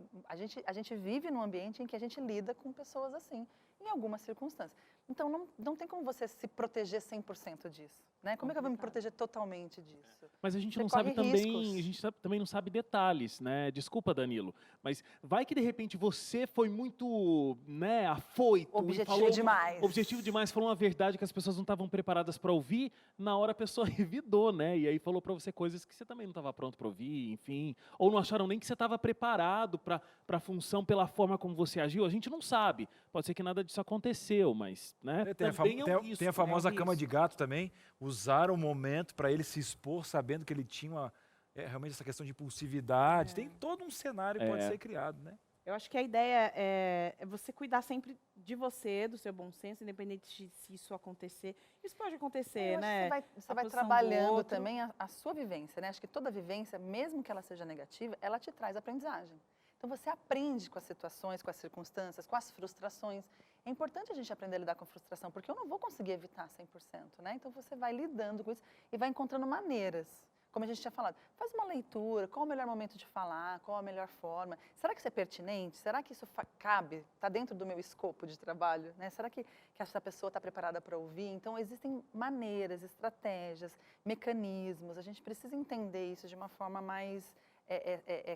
A gente vive num ambiente em que a gente lida com pessoas assim, em algumas circunstâncias. Então, não tem como você se proteger 100% disso, né? Como é que eu vou me proteger totalmente disso? Mas a gente Você não sabe corre também, riscos. a gente também não sabe detalhes, né? Desculpa, Danilo, mas vai que de repente você foi muito, né, afoito, Objetivo demais. Objetivo demais, falou uma verdade que as pessoas não estavam preparadas para ouvir, na hora a pessoa revidou, né? E aí falou para você coisas que você também não estava pronto para ouvir, enfim, ou não acharam nem que você estava preparado para a função pela forma como você agiu. A gente não sabe. Pode ser que nada disso aconteceu, mas, né? Tem a famosa cama de gato também, usar o momento para ele se expor, sabendo que ele tinha realmente essa questão de impulsividade. Tem todo um cenário que pode ser criado, né? Eu acho que a ideia é você cuidar sempre de você, do seu bom senso, independente de se isso acontecer. Isso pode acontecer, né? Você vai trabalhando também a sua vivência, né? Acho que toda vivência, mesmo que ela seja negativa, ela te traz aprendizagem. Então, você aprende com as situações, com as circunstâncias, com as frustrações. É importante a gente aprender a lidar com frustração, porque eu não vou conseguir evitar 100%, né? Então, você vai lidando com isso e vai encontrando maneiras. Como a gente tinha falado, faz uma leitura, qual o melhor momento de falar, qual a melhor forma. Será que isso é pertinente? Será que isso cabe? Está dentro do meu escopo de trabalho? Né? Será que essa pessoa está preparada para ouvir? Então, existem maneiras, estratégias, mecanismos. A gente precisa entender isso de uma forma mais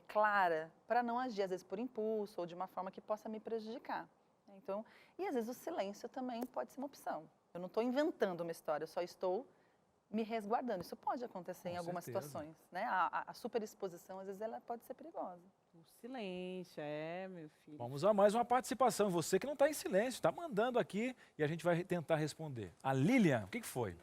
clara para não agir, às vezes, por impulso ou de uma forma que possa me prejudicar. Então, e às vezes o silêncio também pode ser uma opção. Eu não estou inventando uma história, eu só estou me resguardando. Isso pode acontecer em algumas situações, né? A superexposição, às vezes, ela pode ser perigosa. O silêncio, meu filho. Vamos a mais uma participação. Você que não está em silêncio, está mandando aqui e a gente vai tentar responder. A Lilian, o que foi?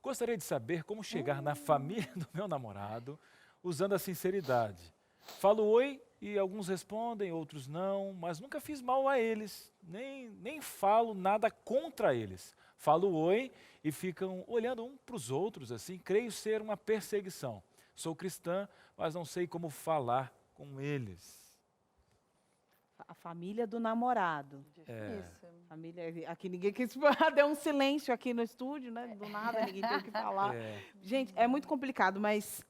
Gostaria de saber como chegar na família do meu namorado usando a sinceridade. Falo oi e alguns respondem, outros não, mas nunca fiz mal a eles, nem falo nada contra eles. Falo oi e ficam olhando um para os outros, assim, creio ser uma perseguição. Sou cristã, mas não sei como falar com eles. A família do namorado. Difícil. Família, aqui ninguém quis... Deu um silêncio aqui no estúdio, né? Do nada, ninguém tem o que falar. Gente, é muito complicado, mas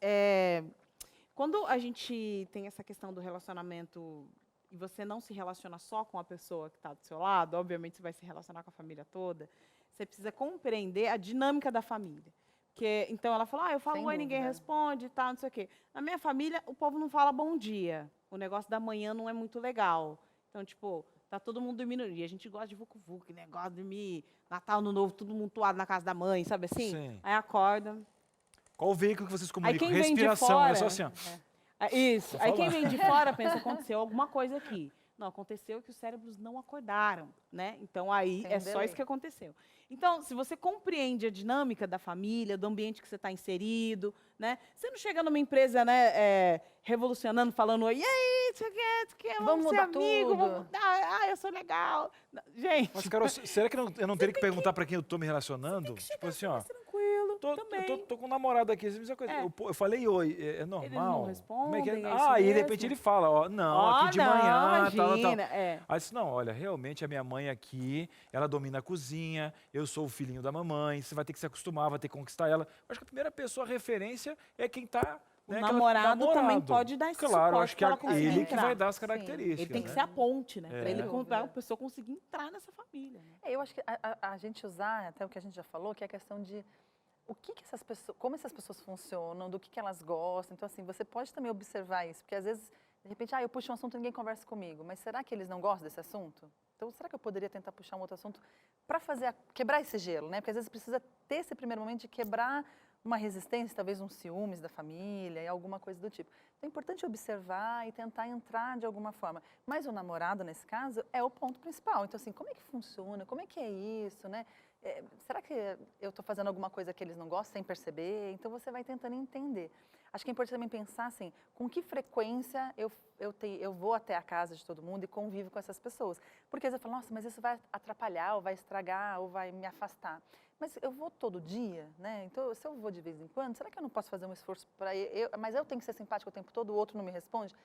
quando a gente tem essa questão do relacionamento e você não se relaciona só com a pessoa que está do seu lado, obviamente você vai se relacionar com a família toda, você precisa compreender a dinâmica da família. Porque, então ela falou, eu falo oi, ninguém responde, tá, não sei o quê. Na minha família, o povo não fala bom dia. O negócio da manhã não é muito legal. Então, tipo, tá todo mundo dormindo. E a gente gosta de vucu-vucu, negócio de dormir, Natal, Ano Novo, todo mundo toado na casa da mãe, sabe assim? Sim. Aí acorda. Qual o veículo que vocês comunicam? Aí quem vem de Respiração, fora, é só assim, ó. Isso. Vou Aí falar. quem vem de fora pensa, aconteceu alguma coisa aqui. Não, aconteceu que os cérebros não acordaram, né? Então, aí Tem é um só delay. isso que aconteceu. Então, se você compreende a dinâmica da família, do ambiente que você está inserido, né? Você não chega numa empresa, né, revolucionando, falando, oi, e aí, vamos ser mudar amigo, tudo. vamos mudar, eu sou legal. Gente... Mas, Carol, será que eu não teria que perguntar para quem eu tô me relacionando? Tipo assim, ó. Tranquilo, Tô com um namorado aqui, mesma coisa. Eu falei oi, é normal? Eles não Como respondem, é isso e de mesmo. repente ele fala, ó, não, Ó, aqui de não, manhã, tal. imagina, Aí eu disse, não, olha, realmente a minha mãe aqui, ela domina a cozinha, eu sou o filhinho da mamãe, você vai ter que se acostumar, vai ter que conquistar ela. Acho que a primeira pessoa, a referência, é quem tá... O né, namorado também pode dar esse Claro, suporte acho que pra é ela conseguir ele que entrar. vai dar as Sim. características. Ele tem que né? ser a ponte, né? É. Para ele, Sem pra a dúvida. pessoa conseguir entrar nessa família. Né? Eu acho que a gente usar, até o que a gente já falou, que é a questão de o que essas pessoas, como essas pessoas funcionam, do que elas gostam. Então, assim, você pode também observar isso, porque às vezes, de repente, eu puxo um assunto e ninguém conversa comigo, mas será que eles não gostam desse assunto? Então, será que eu poderia tentar puxar um outro assunto para quebrar esse gelo, né? Porque às vezes precisa ter esse primeiro momento de quebrar uma resistência, talvez um ciúmes da família e alguma coisa do tipo. Então, é importante observar e tentar entrar de alguma forma. Mas o namorado, nesse caso, é o ponto principal. Então, assim, como é que funciona? Como é que é isso, né? Será que eu estou fazendo alguma coisa que eles não gostam sem perceber? Então, você vai tentando entender. Acho que é importante também pensar, assim, com que frequência eu vou até a casa de todo mundo e convivo com essas pessoas. Porque às vezes eu falo, nossa, mas isso vai atrapalhar, ou vai estragar, ou vai me afastar. Mas eu vou todo dia, né? Então, se eu vou de vez em quando, será que eu não posso fazer um esforço para mas eu tenho que ser simpática o tempo todo, o outro não me responde?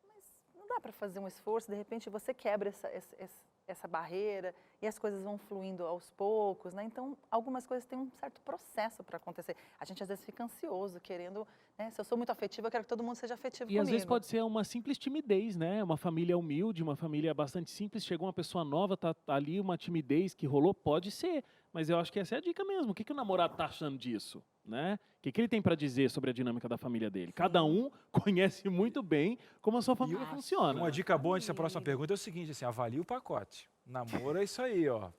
Mas não dá para fazer um esforço, de repente você quebra essa barreira e as coisas vão fluindo aos poucos, né? Então, algumas coisas têm um certo processo para acontecer. A gente às vezes fica ansioso, querendo, né? Se eu sou muito afetiva, eu quero que todo mundo seja afetivo comigo. E às vezes pode ser uma simples timidez, né? Uma família humilde, uma família bastante simples, chegou uma pessoa nova, tá ali uma timidez que rolou, pode ser. Mas eu acho que essa é a dica mesmo. O que o namorado tá achando disso, né? O que ele tem para dizer sobre a dinâmica da família dele? Cada um conhece muito bem como a sua família funciona. Uma dica boa antes da próxima pergunta é o seguinte, assim, avalie o pacote. Namoro é isso aí, ó.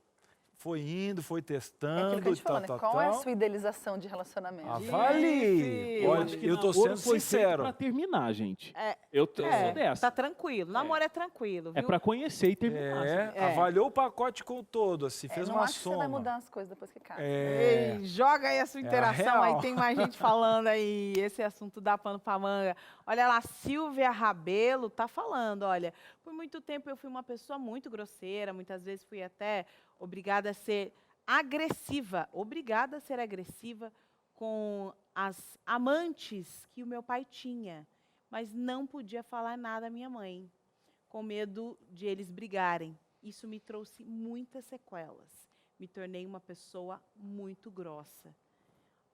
Foi indo, foi testando, aquilo que a gente falou, né? Qual é a sua idealização de relacionamento? Avalie! Eu Olha, acho que eu tô namoro sendo foi feito sincero. pra terminar, gente. Eu sou dessa. Tá tranquilo. Namoro é tranquilo, viu? É pra conhecer e terminar. assim. Avaliou o pacote com todo, assim, fez não uma acho que você vai soma. mudar as coisas depois que casa. Ei, joga aí a sua interação, real. aí tem mais gente falando aí, esse assunto dá pano pra manga. Olha lá, Silvia Rabelo tá falando, olha, por muito tempo eu fui uma pessoa muito grosseira, muitas vezes fui até obrigada a ser agressiva com as amantes que o meu pai tinha, mas não podia falar nada à minha mãe, com medo de eles brigarem. Isso me trouxe muitas sequelas. Me tornei uma pessoa muito grossa.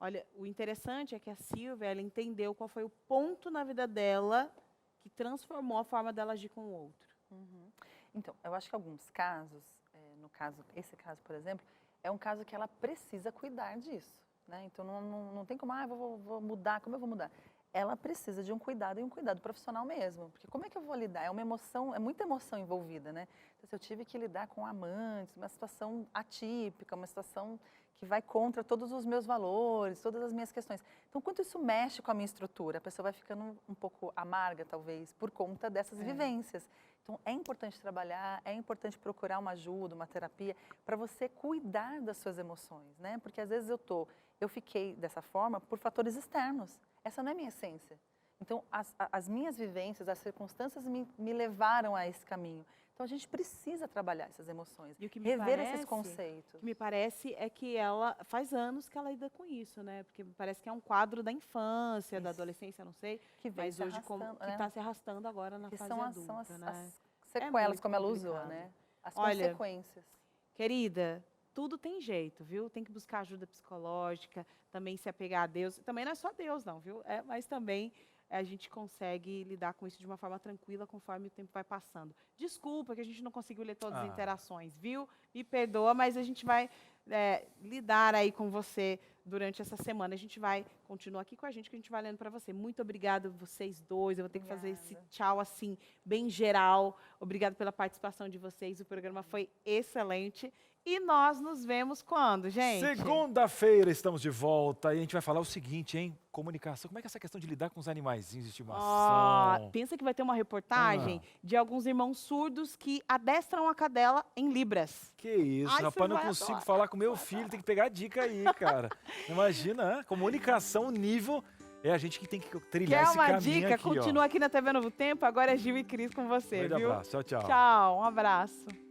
Olha, o interessante é que a Silvia, ela entendeu qual foi o ponto na vida dela que transformou a forma dela agir com o outro. Então, eu acho que alguns casos, esse caso, por exemplo, é um caso que ela precisa cuidar disso, né? Então, não tem como, vou mudar, como eu vou mudar? ela precisa de um cuidado e um cuidado profissional mesmo. Porque como é que eu vou lidar? É uma emoção, é muita emoção envolvida, né? Então, se eu tive que lidar com amantes, uma situação atípica, uma situação que vai contra todos os meus valores, todas as minhas questões. Então, quanto isso mexe com a minha estrutura, a pessoa vai ficando um pouco amarga, talvez, por conta dessas vivências. Então, é importante trabalhar, é importante procurar uma ajuda, uma terapia, para você cuidar das suas emoções, né? Porque às vezes eu fiquei dessa forma por fatores externos. Essa não é a minha essência. Então, as minhas vivências, as circunstâncias me levaram a esse caminho. Então, a gente precisa trabalhar essas emoções, E o que me rever parece, esses conceitos. O que me parece é que ela faz anos que ela lida com isso, né? Porque me parece que é um quadro da infância, da adolescência, não sei, Que vem mas se hoje arrastando, que né? está se arrastando agora na Que fase são adulta, as né? sequelas, muito como ela usou, complicado. né? As Olha, consequências. Querida, tudo tem jeito, viu? Tem que buscar ajuda psicológica, também se apegar a Deus. Também não é só Deus, não, viu? Mas também a gente consegue lidar com isso de uma forma tranquila conforme o tempo vai passando. Desculpa que a gente não conseguiu ler todas as interações, viu? Me perdoa, mas a gente vai lidar aí com você durante essa semana. A gente vai continuar aqui com a gente, que a gente vai lendo para você. Muito obrigada a vocês dois. Eu vou ter que fazer esse tchau assim, bem geral. Obrigada pela participação de vocês. O programa foi excelente. E nós nos vemos quando, gente? Segunda-feira estamos de volta e a gente vai falar o seguinte, hein? Comunicação. Como é que é essa questão de lidar com os animaizinhos de estimação? Pensa que vai ter uma reportagem de alguns irmãos surdos que adestram a cadela em libras. Que isso, Ai, rapaz, você não vai consigo adorar. falar com meu filho, tem que pegar a dica aí, cara. Imagina, né? Comunicação, nível, é a gente que tem que trilhar Quer esse uma caminho dica? aqui, Continua aqui na TV Novo Tempo. Agora é Gil e Cris com você, Grande viu? abraço, tchau, tchau. Tchau, um abraço.